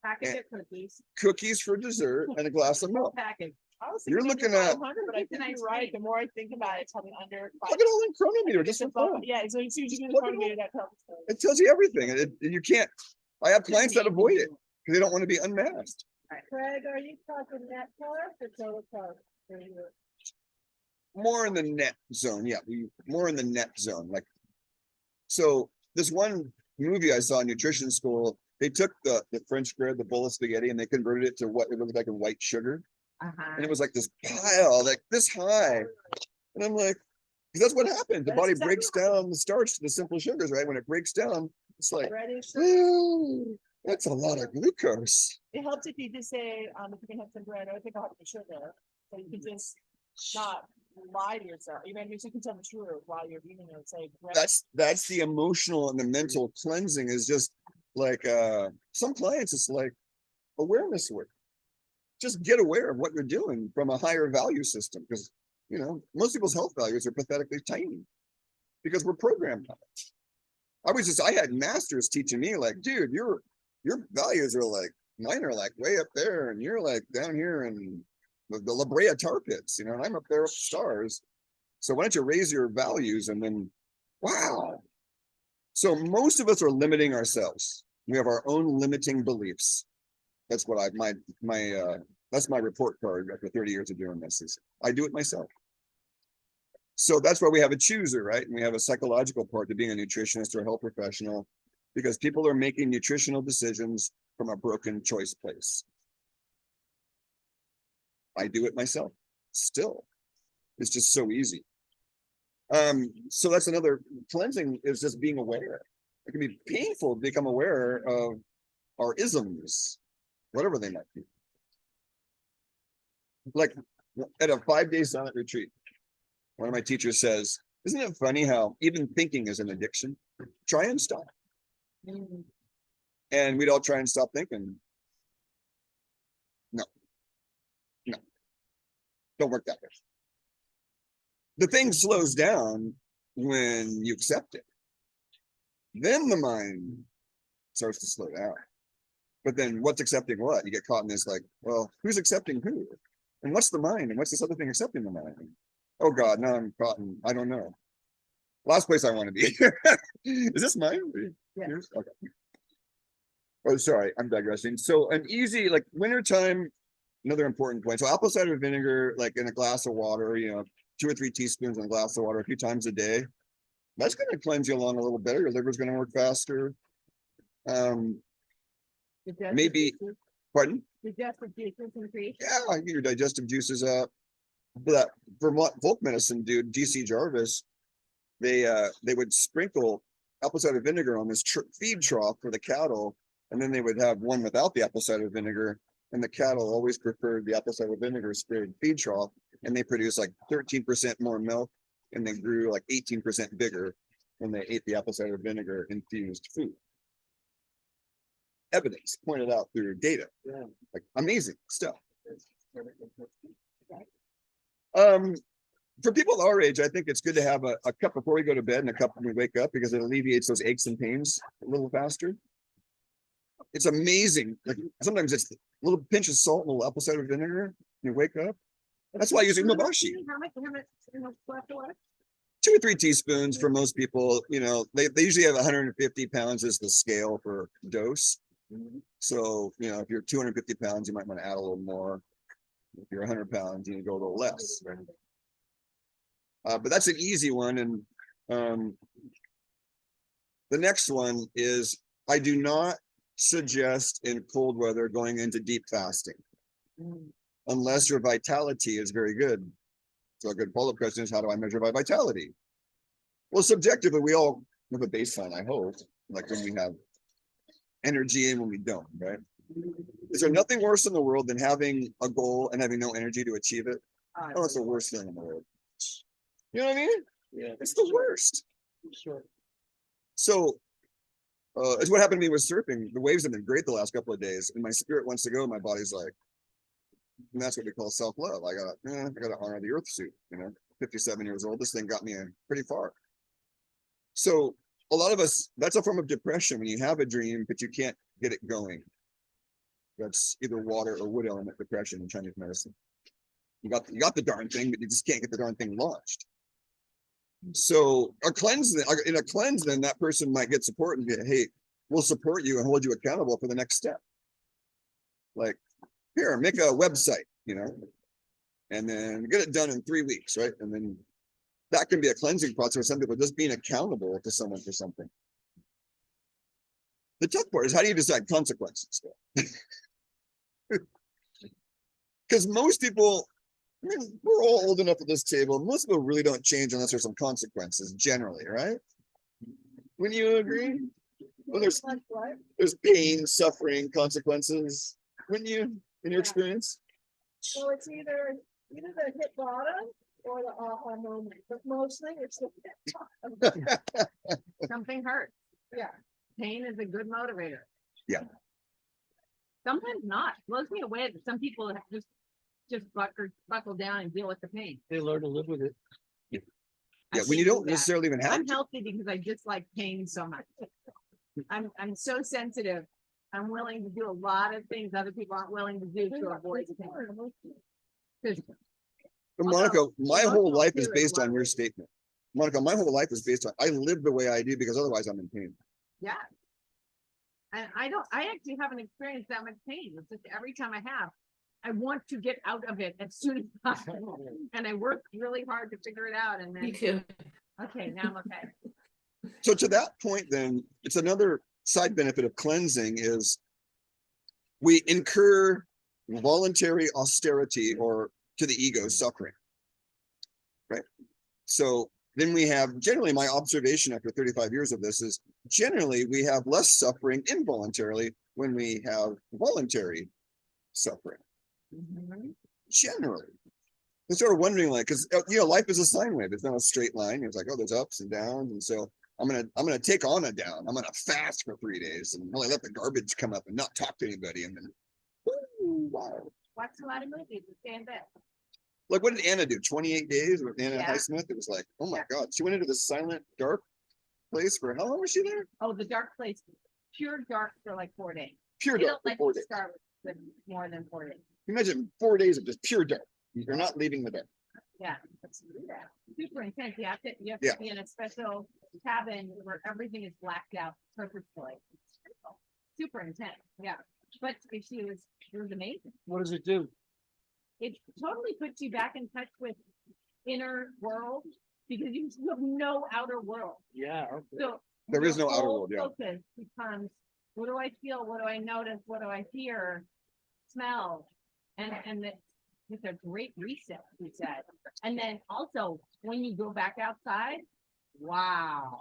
Package of cookies. cookies for dessert, and a glass of milk. Package. I was You're thinking looking at- 500, but I It's a think nice you're right. rate. The more I think about it, it's probably under. Look at all in chronometer, just for fun. Yeah, so you just Look at chronometer that tells us. It tells you everything, and you can't. I have clients that avoid it because they don't want to be unmasked. Craig, are you talking net cost or total cost? for your- More in the net zone, yeah, more in the net zone, like. So this one movie I saw in nutrition school, they took the French bread, the bowl of spaghetti, and they converted it to what it looked like in white sugar. Uh-huh. And it was like this pile, like this high. And I'm like, 'cause that's what happens. The That's body exactly breaks down the starch to the simple sugars, right? When it breaks down, it's like, Bread is- ooh, that's a lot of glucose. It helps if you just say, if you can have some bread, I think I'll have some sugar. So you can just not lie to yourself. You know, you can tell the truth while you're eating it. Say, bread. That's the emotional and the mental cleansing is just like some clients, it's like awareness work. Just get aware of what you're doing from a higher value system, because most people's health values are pathetically tiny because we're programmed on it. I had masters teaching me like, dude, your values are like, mine are like way up there, and you're like down here in the La Brea tar pits, and I'm up there with stars. So why don't you raise your values? And then, wow. So most of us are limiting ourselves. We have our own limiting beliefs. That's what that's my report card after 30 years of doing this is I do it myself. So that's why we have a chooser, right? And we have a psychological part to being a nutritionist or a health professional, because people are making nutritional decisions from a broken choice place. I do it myself still. It's just so easy. So that's another cleansing, is just being aware. It can be painful to become aware of our isms, whatever they might be. Like at a 5-day silent retreat, one of my teachers says, isn't it funny how even thinking is an addiction? Try and stop. And we'd all try and stop thinking. No, don't work that way. The thing slows down when you accept it. Then the mind starts to slow down. But then what's accepting what? You get caught in this like, well, who's accepting who? And what's the mind? And what's this other thing accepting the mind? Oh God, now I'm caught in, I don't know. Last place I want to be. Is this mine? Yeah. Yours? Okay. Oh, sorry, I'm digressing. So an easy, like wintertime, another important point. So apple cider vinegar, like in a glass of water, 2 or 3 teaspoons in a glass of water a few times a day. That's going to cleanse you along a little better. Your liver's going to work faster. Maybe, pardon? Digestive juices increase. Yeah, get your digestive juices up. But that Vermont folk medicine dude, DC Jarvis, they would sprinkle apple cider vinegar on this feed trough for the cattle, and then they would have one without the apple cider vinegar, and the cattle always preferred the apple cider vinegar sprayed feed trough, and they produced like 13% more milk, and they grew like 18% bigger when they ate the apple cider vinegar infused food. Evidence pointed out through data. Yeah. Like amazing stuff. For people our age, I think it's good to have a cup before we go to bed and a cup when we wake up, because it alleviates those aches and pains a little faster. It's amazing. Like sometimes it's a little pinch of salt and a little apple cider vinegar. You wake up. That's why I use umabashi. How much left of what? 2 or 3 teaspoons for most people. They usually have 150 pounds as the scale for dose. So, if you're 250 pounds, you might want to add a little more. If you're 100 pounds, you go a little less. Right? But that's an easy one. And the next one is, I do not suggest in cold weather going into deep fasting unless your vitality is very good. So a good follow-up question is, how do I measure my vitality? Well, subjectively, we all have a baseline, I hope, like when we have energy and when we don't, right? Is there nothing worse in the world than having a goal and having no energy to achieve it? Oh, it's the worst thing in the world. You know what I mean? Yeah, It's the worst. sure. So it's what happened to me with surfing. The waves have been great the last couple of days, and my spirit wants to go. My body's like, and that's what we call self-love. I gotta honor the earth suit. 57 years old. This thing got me pretty far. So a lot of us, that's a form of depression when you have a dream, but you can't get it going. That's either water or wood element depression in Chinese medicine. You got the darn thing, but you just can't get the darn thing launched. So in a cleanse, then that person might get support and be, hey, we'll support you and hold you accountable for the next step. Like, here, make a website, and then get it done in 3 weeks, right? And then that can be a cleansing process for some people, just being accountable to someone for something. The tough part is, how do you decide consequences? Because most people, I mean, we're all old enough at this table. Most people really don't change unless there's some consequences, generally, right? Wouldn't you agree? Well, there's pain, suffering, consequences. Wouldn't you, in your experience? So it's either the hit bottom or the aha moment, but mostly it's the hit bottom. Something hurts. Yeah. Pain is a good motivator. Yeah. Sometimes not. Blows me away that some people have just buckle down and deal with the pain. They learn to live with it. Yeah, I when you should do don't that. necessarily even have I'm to. healthy because I dislike pain so much. I'm so sensitive. I'm willing to do a lot of things other people aren't willing to do to avoid the pain. 'Cause But Monica, my whole emotional life is too, based a lot on of your it. statement. Monica, my whole life is based on, I live the way I do because otherwise I'm in pain. Yeah. And I actually haven't experienced that much pain. It's just every time I have, I want to get out of it as soon as possible. And I work really hard to figure it out. And Me then, too. okay, now I'm okay. So to that point, then it's another side benefit of cleansing is we incur voluntary austerity or to the ego suffering, right? So then we have, generally my observation after 35 years of this is generally we have less suffering involuntarily when we have voluntary suffering, Mhm. generally. I'm sort of wondering, like, because life is a sine wave. It's not a straight line. It's like, oh, there's ups and downs, and so I'm gonna take on a down. I'm gonna fast for 3 days and only let the garbage come up and not talk to anybody, and then, wow. Watch a lot of movies and stay in bed. Like, what did Anna do? 28 days with Anna Yeah. Highsmith? It was like, oh my God, she went into this silent, dark place for how long was she there? Oh, the dark place, pure dark for like 4 days. Pure They dark don't for like 4 to days. start with more than 4 days. Imagine 4 days of just pure dark. You're not leaving the dark. Yeah, let's do that. Super intense. You have to Yeah. be in a special cabin where everything is blacked out purposefully. Super intense. Yeah. But it was amazing. What does it do? It totally puts you back in touch with inner world because you have no outer world. Yeah. Okay. So There is your no outer whole world, yeah. Focus becomes, what do I feel? What do I notice? What do I hear? Smell? And it's a great reset, he said. And then also when you go back outside, wow.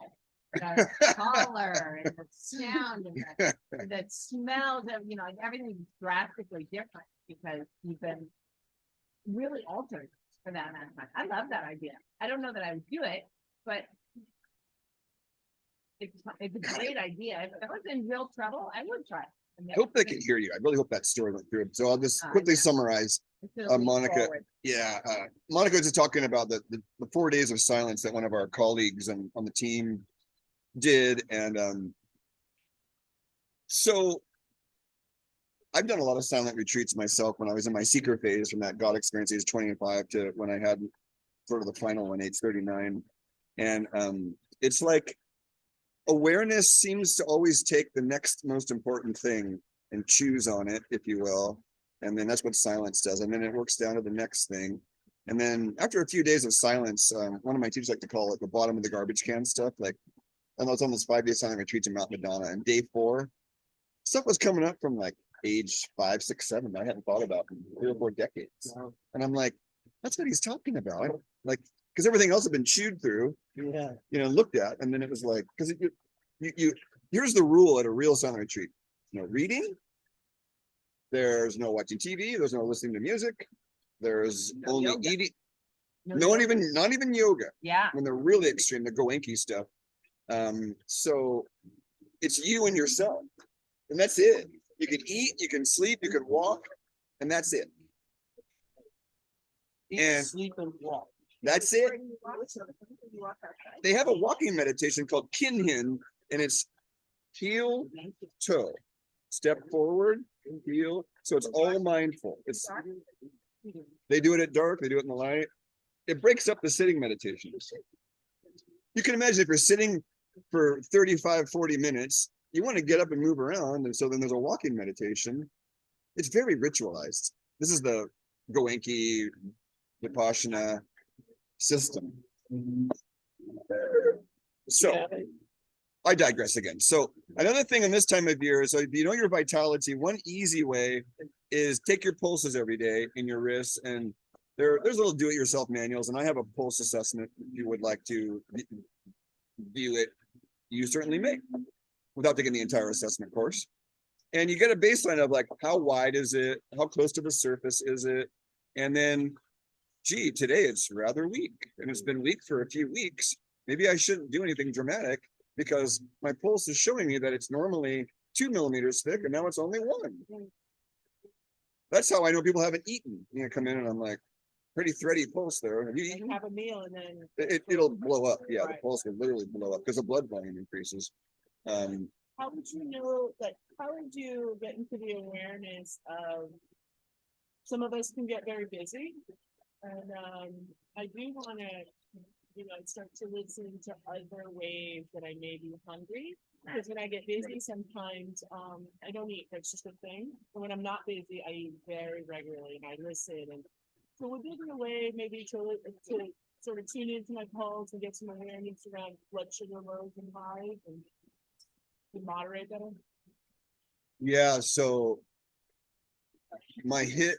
The color and the sound and the smells of, everything's drastically different because you've been really altered for that amount of time. I love that idea. I don't know that I would do it, but it's a great idea. If I was in real trouble, I would try it. I hope they can hear you. I really hope that story went through. So I'll just I quickly know. summarize. Instead of lean Monica, forward. Yeah, Monica was just talking about the 4 days of silence that one of our colleagues on the team did. And so I've done a lot of silent retreats myself when I was in my seeker phase from that God experience age 25 to when I had sort of the final one, age 39. And it's like awareness seems to always take the next most important thing and choose on it, if you will. And then that's what silence does. And then it works down to the next thing. And then after a few days of silence, one of my teachers like to call it the bottom of the garbage can stuff. Like, I was on this 5-day silent retreat in Mount Madonna, and day 4, stuff was coming up from like age 5, 6, 7 that I hadn't thought about in 3 or 4 decades. Wow. And I'm like, that's what he's talking about. Like, because everything else had been chewed through, Yeah. looked at, and then it was like, because you here's the rule at a real silent retreat: no reading, there's no watching TV, there's no listening to music, there's No only yoga. eating, No not yoga. even yoga. Yeah. When they're really extreme, the goenki stuff. So it's you and yourself, and that's it. You can eat, you can sleep, you can walk, and that's it. Eat, And- sleep, and walk. That's it. Where do you walk outside? They have a walking meditation called kinhin, and it's heel toe. step forward, feel. So it's all mindful. They do it at dark, they do it in the light. It breaks up the sitting meditation. You can imagine if you're sitting for 35, 40 minutes, you want to get up and move around. And so then there's a walking meditation. It's very ritualized. This is the Goenki Vipassana system. So I digress again. So another thing in this time of year is, so if you know your vitality, one easy way is take your pulses every day in your wrists, and there's little do-it-yourself manuals, and I have a pulse assessment if you would like to view it. You certainly may, without taking the entire assessment course. And you get a baseline of like, how wide is it? How close to the surface is it? And then, gee, today it's rather weak, and it's been weak for a few weeks. Maybe I shouldn't do anything dramatic because my pulse is showing me that it's normally 2 millimeters thick, and now it's only 1. That's how I know people haven't eaten. You know, come in and I'm like, pretty thready pulse there. Have you And eaten? have a meal and then. It'll blow up. Yeah, the Right. pulse will literally blow up because the blood volume increases. How would you know, like, how would you get into the awareness of, some of us can get very busy, and I do wanna, start to listen to other ways that I may be hungry. Because when I get busy, sometimes I don't eat, that's just a thing, and when I'm not busy, I eat very regularly and I listen. And so would there be a way maybe to sort of tune into my pulse and get some awareness around blood sugar lows and highs and to moderate that? Yeah, so my hit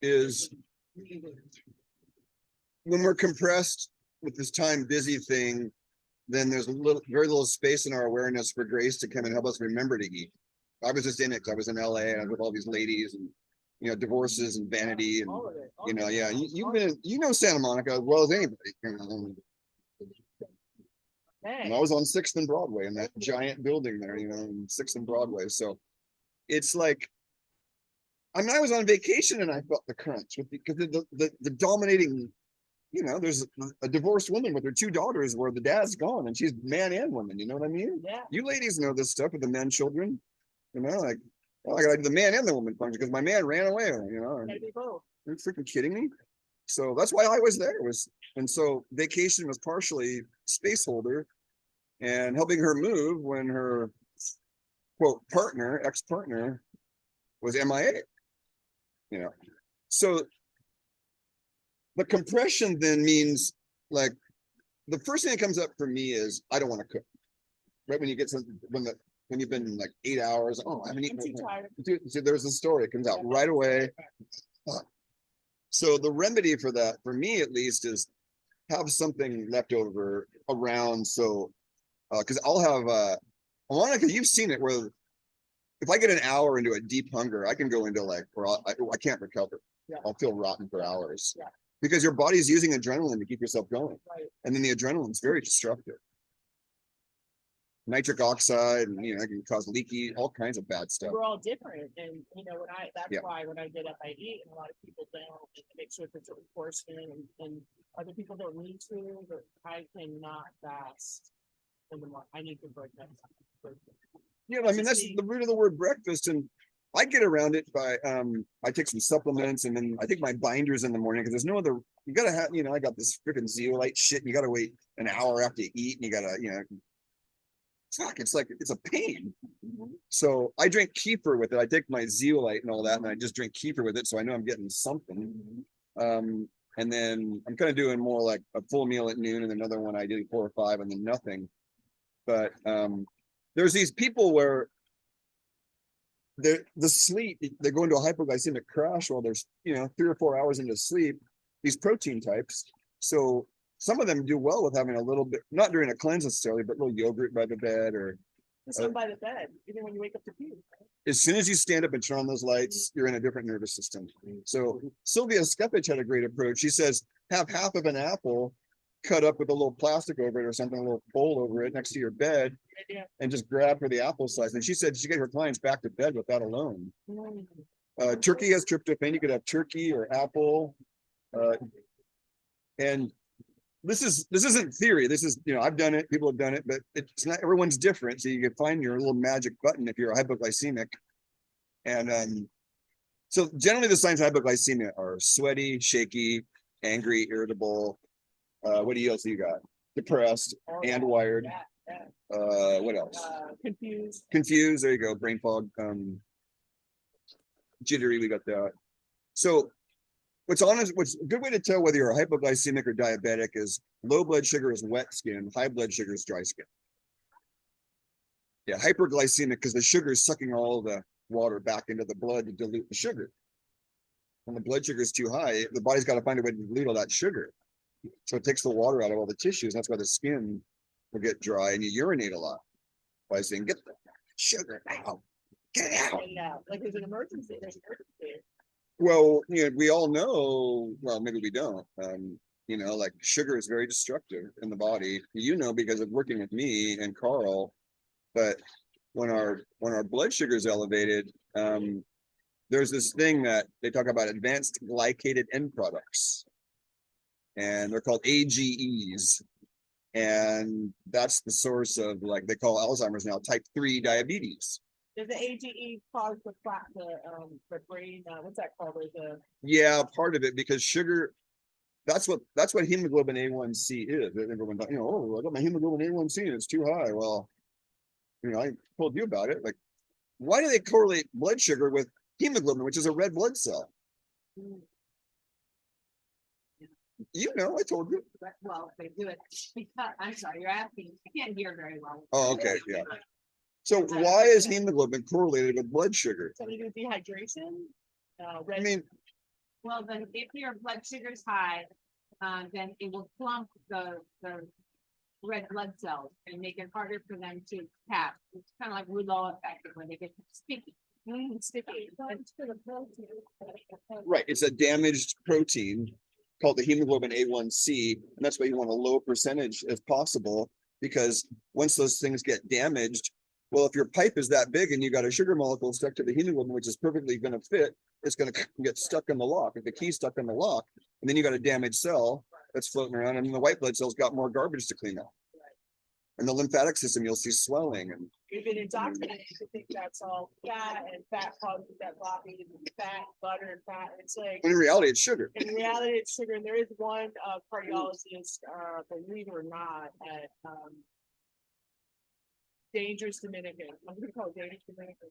is when we're compressed with this time busy thing, then there's very little space in our awareness for grace to come and help us remember to eat. I was just in it. I was in LA and I was with all these ladies and divorces and vanity and All of it. yeah, you've been Santa Monica as well as anybody. And I was on 6th and Broadway in that giant building there, in 6th and Broadway. So it's like, I mean, I was on vacation and I felt the crunch because the dominating, there's a divorced woman with her 2 daughters where the dad's gone and she's man and woman. You know what I mean? Yeah. You ladies know this stuff with the men children, like, well, I gotta do the man and the woman function because my man ran away, Maybe both. Are you freaking kidding me? So that's why I was there. And so vacation was partially space holder and helping her move when her quote ex-partner was MIA. So the compression then means, like, the first thing that comes up for me is I don't want to cook. Right when you get when you've been like 8 hours, I haven't eaten. I'm too tired. So there's a story, it comes out right away. So the remedy for that, for me at least, is have something left over around. So, because I'll have Monica, you've seen it where if I get an hour into a deep hunger, I can go into like where I can't recover. Yeah. I'll feel rotten for hours. Yeah. Because your body's using adrenaline to keep yourself going, Right. and then the adrenaline's very destructive. Nitric oxide, and it can cause leaky, all kinds of bad stuff. We're all different, and that's Yeah. why when I get up, I eat, and a lot of people don't. It makes sure it's a portion, and other people don't need to, but I cannot fast in the morning. I need to break that. Yeah, I mean, that's the root of the word breakfast, and I get around it by I take some supplements, and then I take my binders in the morning because there's no other. You gotta have, I got this freaking zeolite shit, and you gotta wait an hour after you eat, and you gotta, fuck, it's like it's a pain. So I drink kefir with it. I take my zeolite and all that, and I just drink kefir with it, so I know I'm getting something. And then I'm kind of doing more like a full meal at noon, and another one I do 4 or 5, and then nothing. But there's these people where the sleep, they go into a hypoglycemic crash while there's 3 or 4 hours into sleep. These protein types, so some of them do well with having a little bit, not during a cleanse necessarily, but a little yogurt by the bed, or Just by the bed, even when you wake up to pee. as soon as you stand up and turn on those lights, you're in a different nervous system. So Sylvia Skepich had a great approach. She says, have half of an apple cut up with a little plastic over it or something, a little bowl over it next to your bed, Yeah. and just grab for the apple slice. And she said she get her clients back to bed with that alone. Turkey has tryptophan. You could have turkey or apple. And this isn't theory. This is, I've done it, people have done it, but it's not, everyone's different. So you can find your little magic button if you're hypoglycemic. And so generally the signs of hypoglycemia are sweaty, shaky, angry, irritable. What else you got? Depressed and wired. What else? Confused. Confused. There you go. Brain fog. Jittery. We got that. So what's a good way to tell whether you're hypoglycemic or diabetic is low blood sugar is wet skin, high blood sugar is dry skin. Yeah, hyperglycemic because the sugar is sucking all the water back into the blood to dilute the sugar. When the blood sugar is too high, the body's got to find a way to dilute all that sugar. So it takes the water out of all the tissues. That's why the skin will get dry and you urinate a lot. By saying, get the sugar out, get it out. Yeah, like there's an emergency. There's an emergency. Well, we all know, well, maybe we don't. Like sugar is very destructive in the body. Because of working with me and Carl, but when our blood sugar is elevated, there's this thing that they talk about advanced glycated end products. And they're called AGEs. And that's the source of, like they call Alzheimer's now, type 3 diabetes. Does the AGE cause the brain, what's that called? Yeah, part of it, because sugar, that's what hemoglobin A1C is. Everyone, oh, I got my hemoglobin A1C and it's too high. Well, I told you about it. Like, why do they correlate blood sugar with hemoglobin, which is a red blood cell? I told you. Well, they do it because, I'm sorry, you're asking, I can't hear very well. Oh, okay, yeah. So why is hemoglobin correlated with blood sugar? Something to do with dehydration? I mean, Well, then if your blood sugar is high, then it will plump the red blood cells and make it harder for them to tap. It's kind of like rouleau effect when they get sticky. Sticky. right, it's a damaged protein called the hemoglobin A1C, and that's why you want a low percentage as possible, because once those things get damaged, well, if your pipe is that big and you got a sugar molecule stuck to the hemoglobin, which is perfectly going to fit, it's going to get stuck in the lock. If the key's stuck in the lock, and then you got a damaged cell that's floating around, and the white blood cells got more garbage to clean up. And the lymphatic system, you'll see swelling. And we've been indoctrinated to think that's all fat, and fat causes that blocking, and fat, butter, and fat. It's like, in reality, it's sugar. in reality, it's sugar. And there is one cardiologist, believe it or not, at Dangerous Dominican. I'm going to call it Dangerous Dominican.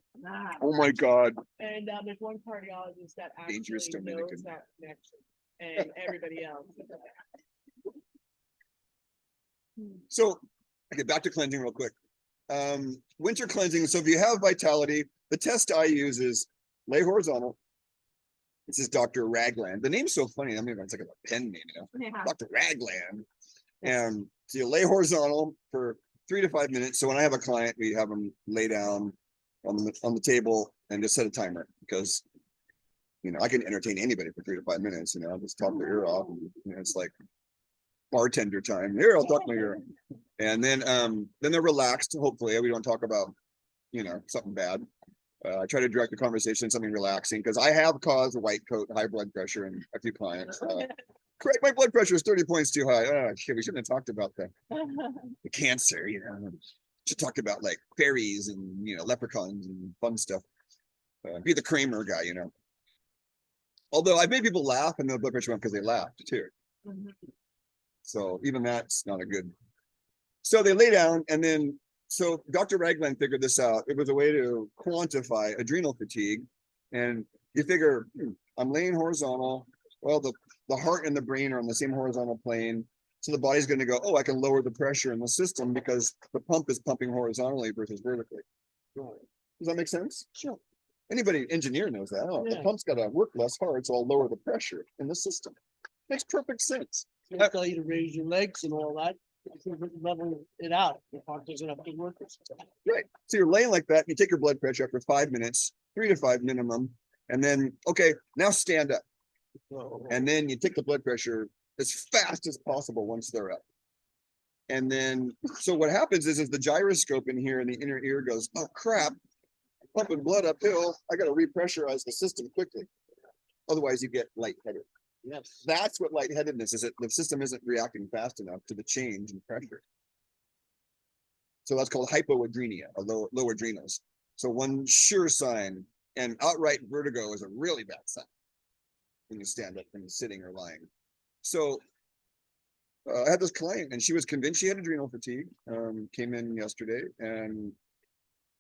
Oh my God. And there's one cardiologist that actually Dangerous knows Dominican. that connection, and everybody else. So, okay, back to cleansing real quick. Winter cleansing. So if you have vitality, the test I use is lay horizontal. This is Dr. Ragland. The name's so funny. I mean, it's like a pen name, Yeah. Dr. Ragland. And so you lay horizontal for 3 to 5 minutes. So when I have a client, we have them lay down on the table and just set a timer, because I can entertain anybody for 3 to 5 minutes. I'll just talk their ear off. And, it's like bartender time. Here, I'll talk my ear off. And then they're relaxed. Hopefully, we don't talk about something bad. I try to direct the conversation to something relaxing, because I have caused a white coat, high blood pressure in a few clients. Correct, my blood pressure is 30 points too high. Oh, shit, we shouldn't have talked about the cancer. Should talk about like fairies and leprechauns and fun stuff. Be the Kramer guy, Although I've made people laugh and their blood pressure went because they laughed too. So even that's not a good. So they lay down, and then so Dr. Ragland figured this out. It was a way to quantify adrenal fatigue, and you figure I'm laying horizontal. Well, the heart and the brain are on the same horizontal plane, so the body's going to go, oh, I can lower the pressure in the system because the pump is pumping horizontally versus vertically. Does that make sense? Sure. Anybody engineer knows that. Oh, the pump's got to work less hard, so I'll lower the pressure in the system. Makes perfect sense. They tell you to raise your legs and all that. Level it out. The heart doesn't have to work. Right. So you're laying like that, and you take your blood pressure after 5 minutes, 3 to 5 minimum, and then okay, now stand up. And then you take the blood pressure as fast as possible once they're up. And then, so what happens is the gyroscope in here in the inner ear goes, oh crap, I'm pumping blood uphill. I got to repressurize the system quickly. Otherwise you get lightheaded. Yes. That's what lightheadedness is. The system isn't reacting fast enough to the change in pressure. So that's called hypoadrenia, or low adrenals. So one sure sign, and outright vertigo is a really bad sign when you stand up and sitting or lying. So I had this client, and she was convinced she had adrenal fatigue. Came in yesterday and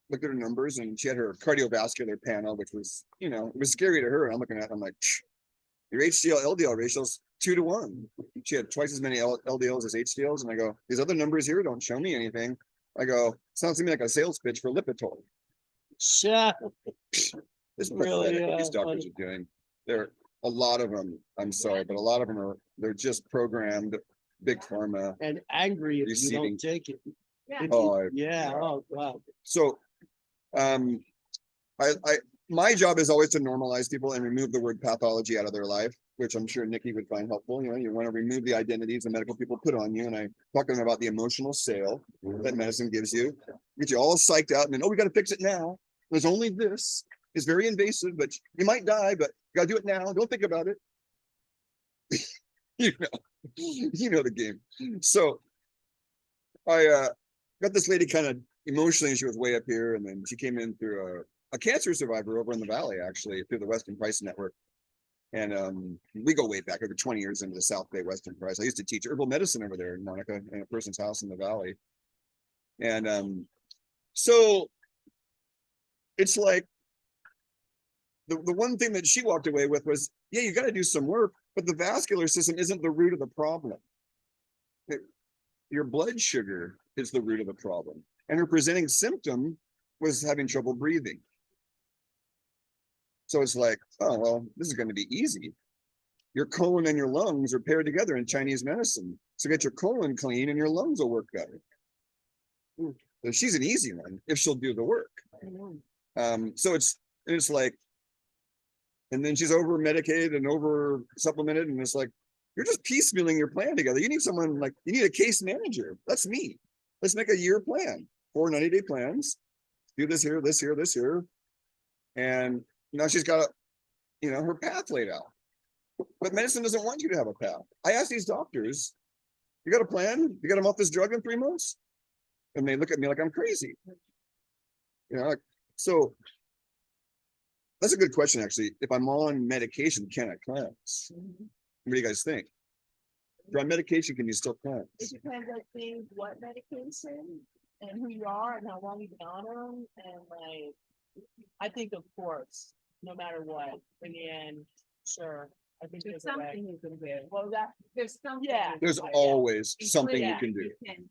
looked at her numbers, and she had her cardiovascular panel, which was, it was scary to her. And I'm looking at it, I'm like, your HDL LDL ratio is 2 to 1. She had twice as many LDLs as HDLs. And I go, these other numbers here don't show me anything. I go, sounds to me like a sales pitch for Lipitor. Yeah. It's Really, pathetic what these doctors are doing. A lot of them, I'm sorry, but a lot of them they're just programmed big pharma. And angry if you Receiving- don't take it. Yeah. Oh, Yeah, oh, wow. So, my job is always to normalize people and remove the word pathology out of their life, which I'm sure Nikki would find helpful. You want to remove the identities the medical people put on you. And I talk to them about the emotional sale that medicine gives you, get you all psyched out, and then, we got to fix it now. There's only this. It's very invasive, but you might die, but you got to do it now. Don't think about it. you know the game. So I got this lady kind of emotionally, she was way up here, and then she came in through a cancer survivor over in the valley, actually, through the Western Price Network. And we go way back, over 20 years into the South Bay Western Price. I used to teach herbal medicine over there in Monica, in a person's house in the valley. And so it's like the one thing that she walked away with was, yeah, you got to do some work, but the vascular system isn't the root of the problem. Your blood sugar is the root of the problem. And her presenting symptom was having trouble breathing. So it's like, oh, well, this is going to be easy. Your colon and your lungs are paired together in Chinese medicine. So get your colon clean and your lungs will work better. So she's an easy one if she'll do the work. So it's like, and then she's over medicated and over supplemented, and it's like, you're just piecemealing your plan together. You need someone you need a case manager. That's me. Let's make a year plan, 4 90-day plans. Do this here, this here, this here. And now she's got her path laid out. But medicine doesn't want you to have a path. I ask these doctors, you got a plan? You got them off this drug in 3 months? And they look at me like I'm crazy. So that's a good question, actually. If I'm on medication, can I cleanse? What do you guys think? If you're on medication, can you still cleanse? It depends, I think, what medication and who you are and how long you've been on them. And I think, of course, no matter what, in the end, sure. I think There's there's a way. something you can do. Well, There's something. Yeah. There's you can do. always something you Including can do. you can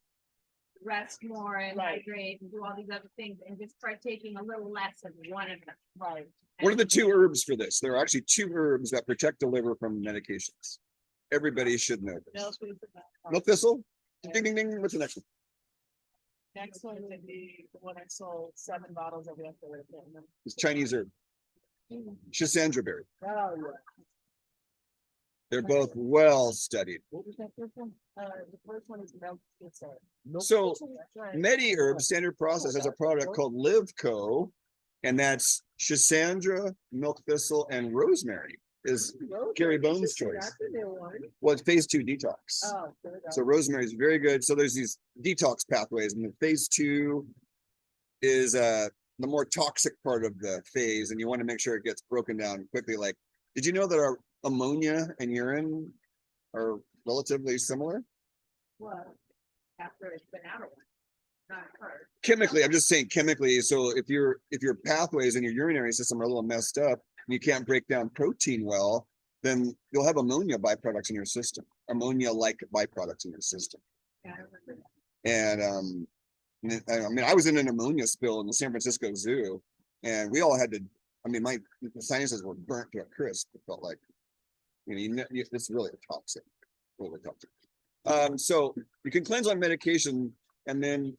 rest more and Right. hydrate and do all these other things and just try taking a little less of one of them. right. What are the 2 herbs for this? There are actually 2 herbs that protect the liver from medications. Everybody should know Now, this. let's wait for that. Milk thistle? Ding, ding, ding. What's the next one? Next one would be the one I sold 7 bottles of yesterday. It's Chinese herb. Schisandra berry. Oh, yeah. They're both well studied. What was that first one? The first one is milk. It's So That's right. MediHerb Standard Process has a product called LiveCo, and that's Schisandra, milk thistle, and rosemary is Gary Bones' choice. That's a new one. Well, it's phase 2 detox. Oh, there we go. So rosemary is very good. So there's these detox pathways, and the phase 2 is the more toxic part of the phase, and you want to make sure it gets broken down quickly. Like, did you know that our ammonia and urine are relatively similar? Well, after it's been out of one, not hard. Chemically, I'm just saying chemically. So if your pathways in your urinary system are a little messed up and you can't break down protein well, then you'll have ammonia byproducts in your system, ammonia-like byproducts in your system. Yeah, I remember And that. I mean, I was in an ammonia spill in the San Francisco Zoo, and we all had to. I mean, my sinuses were burnt to a crisp. It felt like, it's really toxic, really toxic. So you can cleanse on medication, and then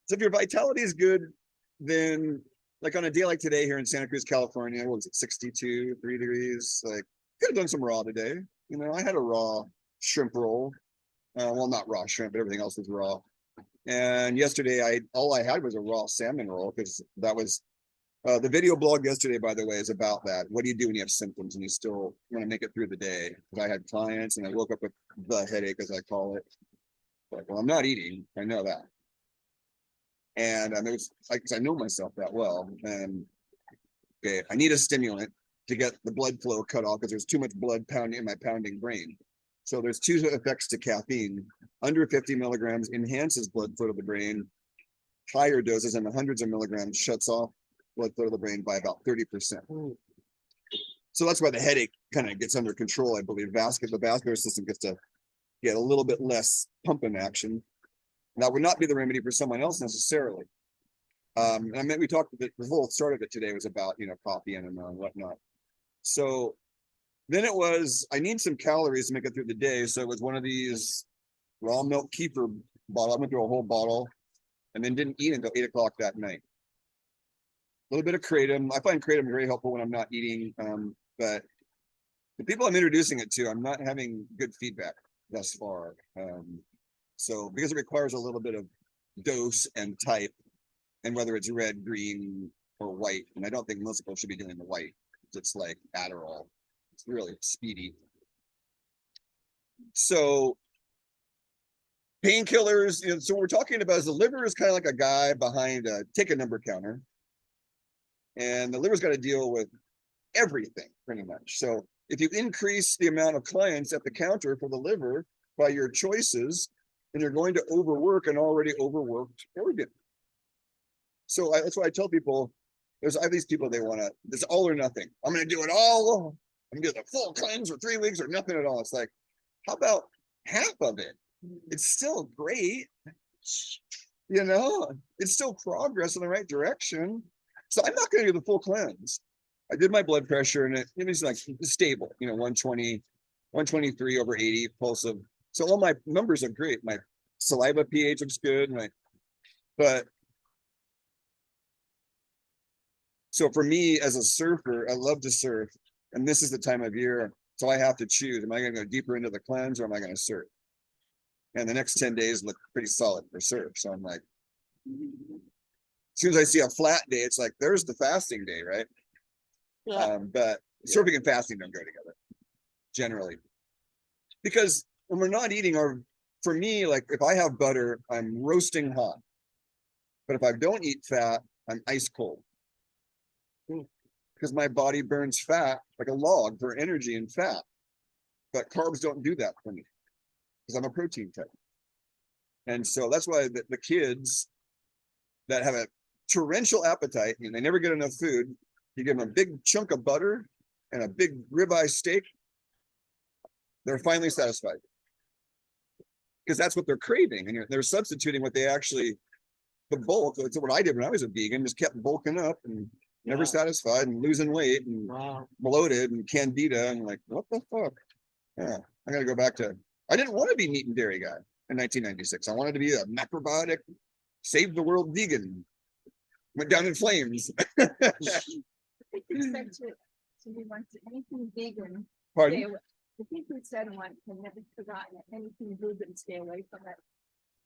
so if your vitality is good, then like on a day like today here in Santa Cruz, California, what was it, 62, 3 degrees? Like, could have done some raw today. I had a raw shrimp roll. Well, not raw shrimp, but everything else was raw. And yesterday, all I had was a raw salmon roll because that was The video blog yesterday, by the way, is about that. What do you do when you have symptoms and you still want to make it through the day? Because I had clients and I woke up with the headache, as I call it. Like, well, I'm not eating. I know that. And it was like, I know myself that well. And okay, I need a stimulant to get the blood flow cut off because there's too much blood pounding in my pounding brain. So there's two effects to caffeine. Under 50 milligrams enhances blood flow to the brain. Higher doses in the hundreds of milligrams shuts off blood flow to the brain by about 30%. So that's why the headache kind of gets under control, I believe. The vascular system gets to get a little bit less pumping action. That would not be the remedy for someone else necessarily. And I mean, we talked, the whole start of it today was about, coffee and whatnot. So then it was, I need some calories to make it through the day. So it was one of these raw milk kefir bottle. I went through a whole bottle and then didn't eat until 8 o'clock that night. A little bit of kratom. I find kratom very helpful when I'm not eating. But the people I'm introducing it to, I'm not having good feedback thus far. So because it requires a little bit of dose and type, and whether it's red, green, or white, and I don't think most people should be doing the white. It's like Adderall. It's really speedy. So painkillers, so what we're talking about is the liver is kind of like a guy behind a ticket number counter. And the liver's got to deal with everything pretty much. So if you increase the amount of clients at the counter for the liver by your choices, then you're going to overwork an already overworked organ. So that's why I tell people, I have these people, they want to, it's all or nothing. I'm going to do it all. I'm going to do the full cleanse for 3 weeks or nothing at all. It's like, how about half of it? It's still great. It's still progress in the right direction. So I'm not going to do the full cleanse. I did my blood pressure and it was like stable, 120, 123 over 80 pulsive. So all my numbers are great. My saliva pH looks good. So for me as a surfer, I love to surf. And this is the time of year. So I have to choose. Am I going to go deeper into the cleanse or am I going to surf? And the next 10 days look pretty solid for surf. So I'm like, as soon as I see a flat day, it's like, there's the fasting day, right? Yeah. But surfing and fasting don't go together generally. Because when we're not eating, for me, like if I have butter, I'm roasting hot. But if I don't eat fat, I'm ice cold. Because my body burns fat like a log for energy and fat. But carbs don't do that for me because I'm a protein type. And so that's why the kids that have a torrential appetite and they never get enough food, you give them a big chunk of butter and a big ribeye steak, they're finally satisfied. Because that's what they're craving. And they're substituting what they actually, the bulk, that's what I did when I was a vegan, just kept bulking up and never satisfied and losing weight and bloated and candida and like, what the fuck? Yeah, I gotta go back to, I didn't want to be meat and dairy guy in 1996. I wanted to be a macrobiotic, save the world vegan. Went down in flames. Anything vegan. Pardon? The people said once, I've never forgotten it. Anything vegan, stay away from it.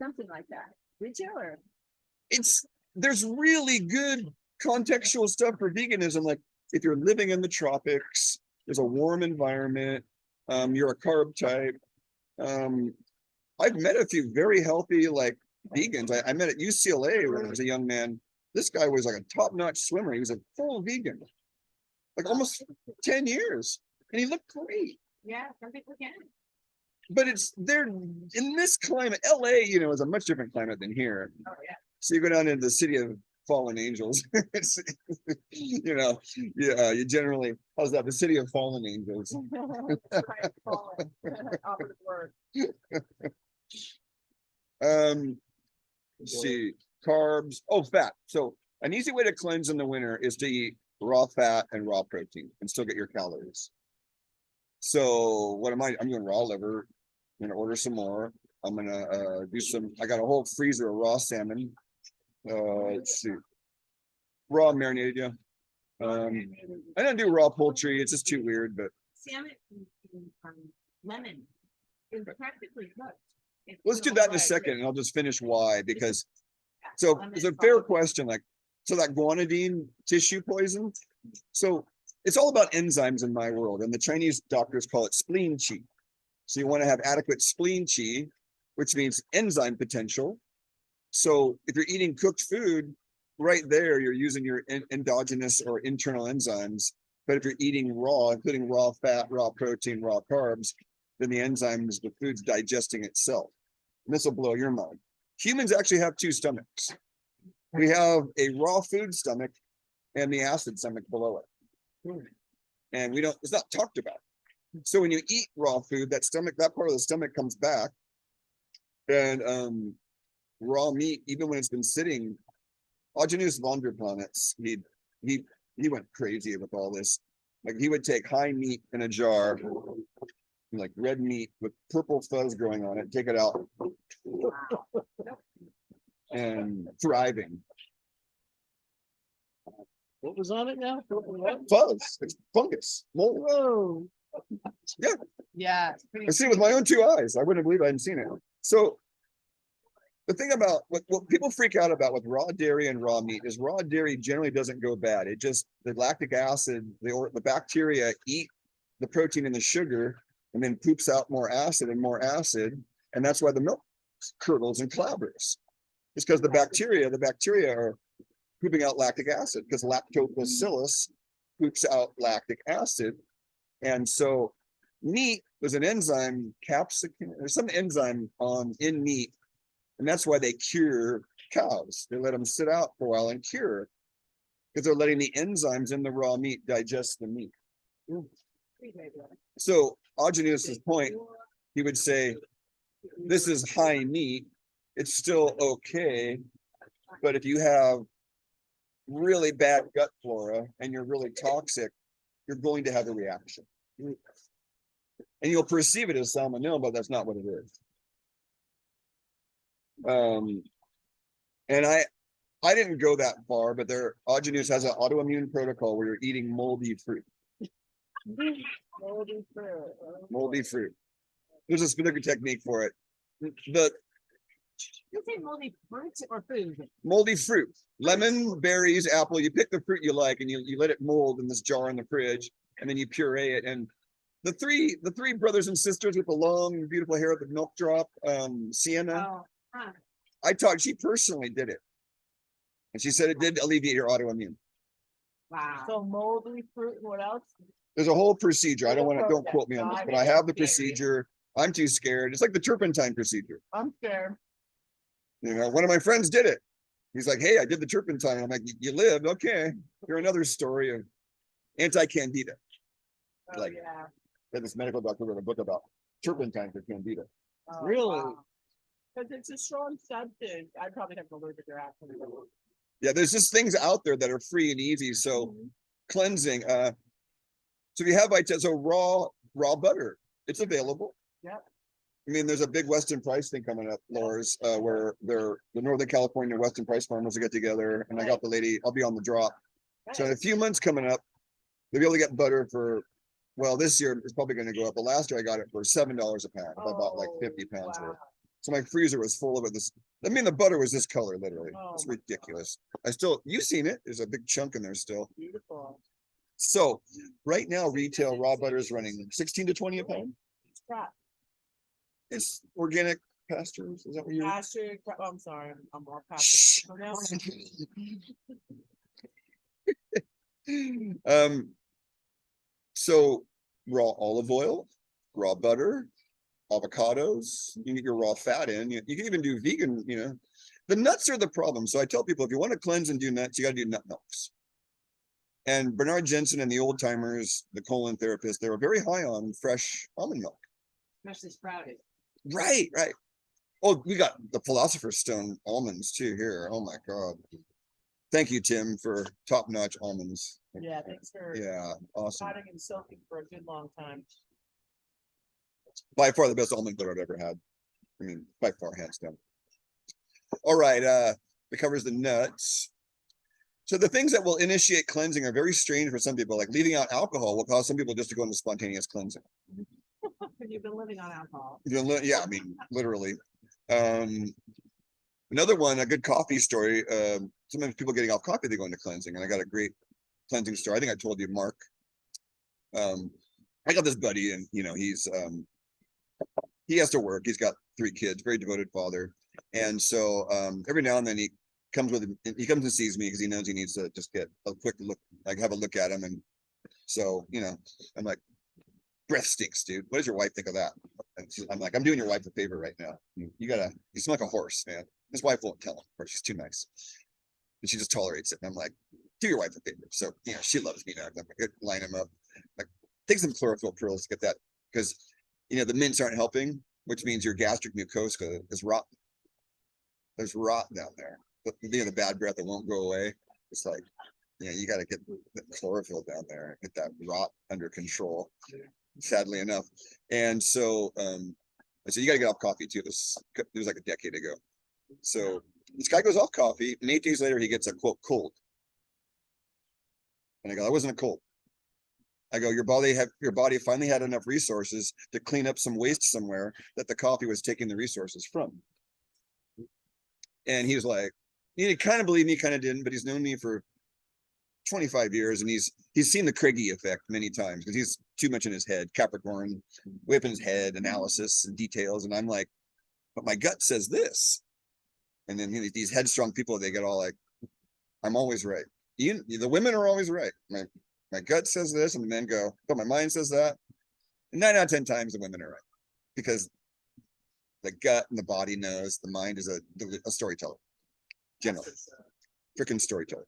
Something like that. Did you? Or There's really good contextual stuff for veganism. Like if you're living in the tropics, there's a warm environment, you're a carb type. I've met a few very healthy like vegans. I met at UCLA when I was a young man. This guy was like a top-notch swimmer. He was a full vegan, like almost 10 years. And he looked great. yeah, some people can. But they're in this climate, LA, is a much different climate than here. Oh yeah. So you go down into the city of fallen angels. You generally, how's that? The city of fallen angels. Opposite word. Let's see, carbs. Oh, fat. So an easy way to cleanse in the winter is to eat raw fat and raw protein and still get your calories. So what am I? I'm doing raw liver. I'm gonna order some more. I'm gonna do some. I got a whole freezer of raw salmon. Let's see, raw marinated. Yeah. I don't do raw poultry. It's just too weird. But Salmon and lemon is practically cooked. let's do that in a second, and I'll just finish why. Because so it's a fair question. Like, So that guanidine tissue poison. So it's all about enzymes in my world, and the Chinese doctors call it spleen qi. So you want to have adequate spleen qi, which means enzyme potential. So if you're eating cooked food, right there, you're using your endogenous or internal enzymes. But if you're eating raw, including raw fat, raw protein, raw carbs, then the enzymes, the food's digesting itself. And this will blow your mind. Humans actually have two stomachs. We have a raw food stomach and the acid stomach below it. And we don't, it's not talked about. So when you eat raw food, that stomach, that part of the stomach comes back. And raw meat, even when it's been sitting, Augenius Vonderplanitz, he went crazy with all this. Like he would take high meat in a jar, like red meat with purple fuzz growing on it, take it out, and thriving. What was on it now? Fuzz, it's fungus, mold. Whoa. Yeah, Yeah. I've seen it with my own two eyes. I wouldn't believe I hadn't seen it. So the thing about what people freak out about with raw dairy and raw meat is raw dairy generally doesn't go bad. It just, the lactic acid, the bacteria eat the protein and the sugar and then poops out more acid and more acid. And that's why the milk curdles and clabbers. It's because the bacteria are pooping out lactic acid, because lactobacillus poops out lactic acid. And so meat, there's an enzyme, capsicum, there's some enzyme in meat. And that's why they cure cows. They let them sit out for a while and cure, because they're letting the enzymes in the raw meat digest the meat. So Augenius's point, he would say, this is high meat. It's still okay. But if you have really bad gut flora and you're really toxic, you're going to have a reaction. And you'll perceive it as salmonella, but that's not what it is. And I didn't go that far, but Augenius has an autoimmune protocol where you're eating moldy fruit. Moldy fruit. There's a specific technique for it. You say moldy fruits or food? Moldy fruit, lemon, berries, apple. You pick the fruit you like and you let it mold in this jar in the fridge, and then you puree it. And the three brothers and sisters with the long, beautiful hair with the milk drop, Sienna. Oh, huh. She personally did it. And she said it did alleviate your autoimmune. Wow. So moldy fruit, and what else? There's a whole procedure. Don't quote me on this, but I have the procedure. I'm too scared. It's like the turpentine procedure. I'm scared. You know, one of my friends did it. He's like, hey, I did the turpentine. I'm like, you lived? Okay. Here's another story of anti-candida. Oh, Like, yeah. this medical doctor wrote a book about turpentine for candida. Oh, Really? Because it's a strong substance. I'd probably have an allergic reaction. Yeah, there's just things out there that are free and easy. So cleansing. So if you have raw butter, it's available. Yep. I mean, there's a big Weston Price thing coming up, Laura's, where the Northern California Weston Price farmers will get together, and I got the lady. I'll be on the drop. So in a few months coming up, they'll be able to get butter for, well, this year it's probably going to go up, but last year I got it for $7 a pound. I bought like 50 pounds worth. So my freezer was full of it. The butter was this color, literally. It's ridiculous. You've seen it. There's a big chunk in there still. Beautiful. So right now, retail raw butter is running 16 to 20 a pound. Crap. It's organic pastures. Is that what you're? Pasture. Oh, I'm sorry. I'm more pasture. So raw olive oil, raw butter, avocados. You can get your raw fat in. You can even do vegan. You know, the nuts are the problem. So I tell people, if you want to cleanse and do nuts, you got to do nut milks. And Bernard Jensen and the old timers, the colon therapists, they were very high on fresh almond milk. Especially sprouted. Right. Oh, we got the Philosopher's Stone almonds too here. Oh my God. Thank you, Tim, for top-notch almonds. Yeah, thanks for Awesome. potting and soaking for a good long time. By far the best almond butter I've ever had. I mean, by far, hands down. All right, that covers the nuts. So the things that will initiate cleansing are very strange for some people. Like leaving out alcohol will cause some people just to go into spontaneous cleansing. You've been living on alcohol. Yeah, I mean, literally. Another one, a good coffee story. sometimes people getting off coffee, they go into cleansing, and I got a great cleansing story. I think I told you, Mark. I got this buddy, and he has to work. He's got 3 kids, very devoted father. And so every now and then he comes and sees me because he knows he needs to just get a quick look, like have a look at him. And so, I'm like, breath stinks, dude. What does your wife think of that? I'm like, I'm doing your wife a favor right now. You smell like a horse, man. His wife won't tell him, of course, she's too nice. And she just tolerates it. And I'm like, do your wife a favor. So, she loves me now. I'm like, line him up. Like, take some chlorophyll pills to get that, because, the mints aren't helping, which means your gastric mucosa is rotten. There's rot down there. But, the bad breath that won't go away. It's like, you got to get the chlorophyll down there, get that rot under control, sadly enough. And so, I said, you got to get off coffee too. This was like a decade ago. So this guy goes off coffee, and 8 days later, he gets a quote cold. And I go, that wasn't a cold. I go, your body finally had enough resources to clean up some waste somewhere that the coffee was taking the resources from. And he was like, he kind of believed me, kind of didn't, but he's known me for 25 years, and he's seen the Craigie effect many times because he's too much in his head, Capricorn, whipping his head, analysis and details. And I'm like, but my gut says this. And then these headstrong people, they get all like, I'm always right. The women are always right. My gut says this, and the men go, but my mind says that. And 9 out of 10 times the women are right, because the gut and the body knows. The mind is a storyteller, generally, freaking storyteller.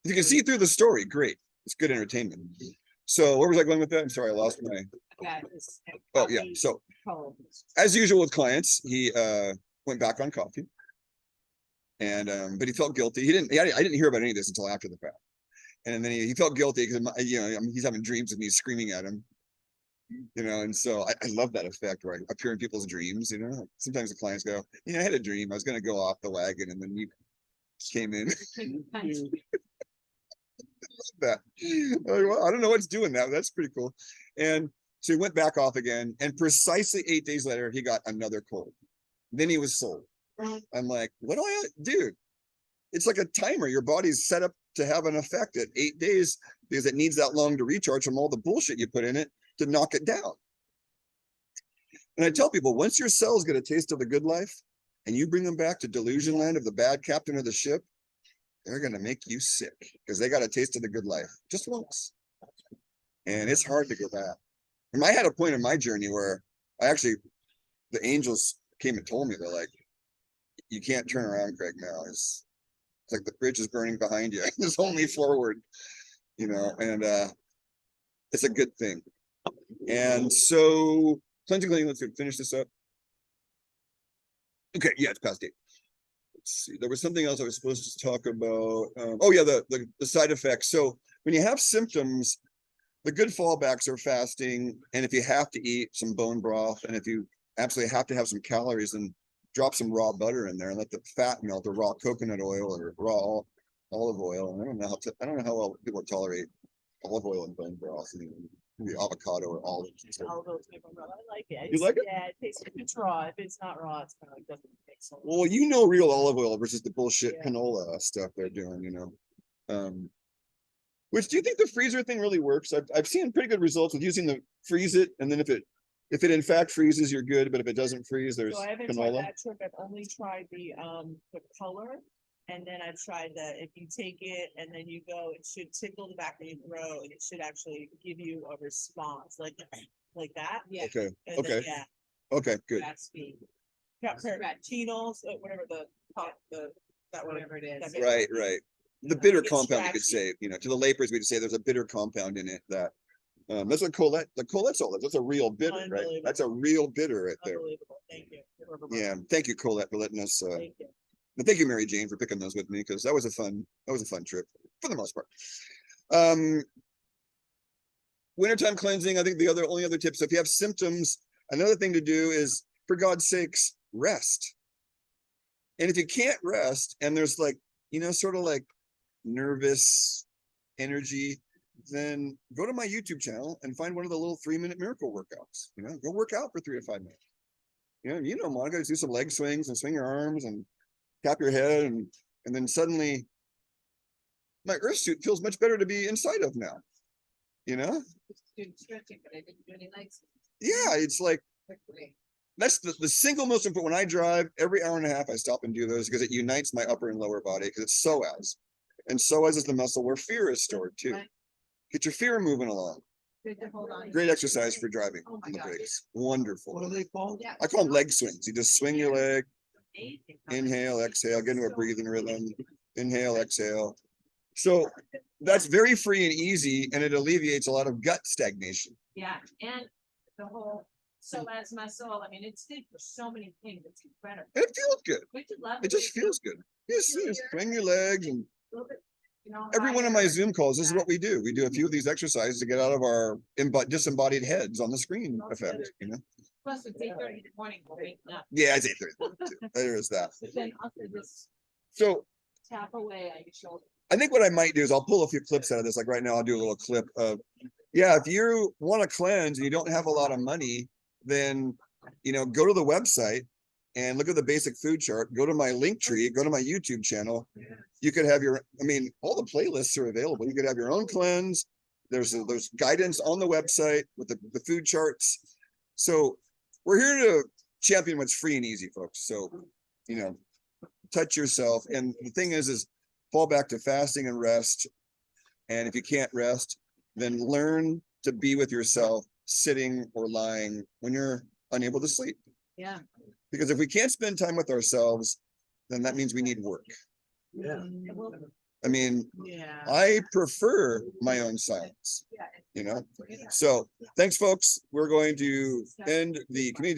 If you can see through the story, great. It's good entertainment. So where was I going with that? I'm sorry, I lost my. Oh yeah. So as usual with clients, he went back on coffee, and but he felt guilty. I didn't hear about any of this until after the fact. And then he felt guilty because he's having dreams of me screaming at him, and so I love that effect where I appear in people's dreams. Sometimes the clients go, I had a dream I was going to go off the wagon, and then you came in. That I don't know what's doing that. That's pretty cool. And so he went back off again, and precisely 8 days later, he got another cold. Then he was sold. I'm like, what do I do? It's like a timer. Your body's set up to have an effect at 8 days because it needs that long to recharge from all the bullshit you put in it to knock it down. And I tell people, once your cells get a taste of the good life and you bring them back to delusion land of the bad captain of the ship, they're going to make you sick because they got a taste of the good life just once. And it's hard to go back. And I had a point in my journey where the angels came and told me, they're like, you can't turn around, Craig, now. It's like the bridge is burning behind you. There's only forward, and it's a good thing. And so cleansing, let's finish this up. Okay, yeah, it's past 8. Let's see. There was something else I was supposed to talk about. The side effects. So when you have symptoms, the good fallbacks are fasting, and if you have to eat some bone broth, and if you absolutely have to have some calories, then drop some raw butter in there and let the fat melt, or raw coconut oil, or raw olive oil. And I don't know how well people tolerate olive oil and bone broth, maybe avocado or olives. Olive oil flavor, I like it. You like it? Yeah, it tastes if it's raw. If it's not raw, it's kind of like doesn't make sense. Well, real olive oil versus the bullshit canola stuff they're doing, Which, do you think the freezer thing really works? I've seen pretty good results with using the freeze it, and then if it in fact freezes, you're good. But if it doesn't freeze, there's So I haven't tried canola. that trick. I've only tried the color, and then I've tried that if you take it and then you go, it should tickle the back of your throat, and it should actually give you a response like that. Yeah. Okay. And Okay. Then, yeah. Okay. Good. That's the Chinos, whatever whatever it is. Right. The bitter It's compound, you could scratchy. say, to the layperson, we'd say there's a bitter compound in it that that's what the Colette's all. That's a real bitter, right? Unbelievable. That's a real bitter right there. Unbelievable. Thank you. Yeah. Thank you, Colette, for letting us. Thank you. And thank you, Mary Jane, for picking those with me, because that was a fun trip for the most part. Wintertime cleansing. I think the only other tip. So if you have symptoms, another thing to do is, for God's sakes, rest. And if you can't rest, and there's sort of like nervous energy, then go to my YouTube channel and find one of the little 3-minute miracle workouts. Go work out for 3 to 5 minutes. Monica, do some leg swings and swing your arms and tap your head and And then suddenly my earth suit feels much better to be inside of now. You know? Doing stretching, but I didn't do any legs. Yeah, it's like, that's the single most important. When I drive, every hour and a half, I stop and do those because it unites my upper and lower body because it's psoas. And psoas is the muscle where fear is stored too. Right. Get your fear moving along. Good to hold on. Great exercise for driving Oh my on the gosh. brakes. What Wonderful. are they called? Yeah. I call them leg swings. You just swing your leg, Amazing. inhale, exhale, get into a breathing rhythm, inhale, exhale. So that's very free and easy, and it alleviates a lot of gut stagnation. Yeah, and the whole psoas muscle, I mean, it's good for so many things, it's incredible. And it feels good. We just love. It just feels good. Yes, yes, swing your legs. And You know, every one of my higher. Zoom calls, this is what we do. We do a few of these exercises to get out of our disembodied heads on the screen effect, you know? Plus it's 8:30 in the morning, we're waking up, Yeah, it's 8:30. There is that. but then also just So tap away on your shoulder. I think what I might do is I'll pull a few clips out of this. Like right now, I'll do a little clip of, yeah, if you want to cleanse and you don't have a lot of money, then, you know, go to the website and look at the basic food chart, go to my link tree, go to my YouTube channel. You could have your, I mean, all the playlists are available. You could have your own cleanse. There's guidance on the website with the food charts. So we're here to champion what's free and easy, folks. So, you know, touch yourself. And the thing is fall back to fasting and rest. And if you can't rest, then learn to be with yourself sitting or lying when you're unable to sleep. Yeah. Because if we can't spend time with ourselves, then that means we need work. Yeah. I mean, Yeah. I prefer my own silence, you know? So thanks, folks. We're going to end the community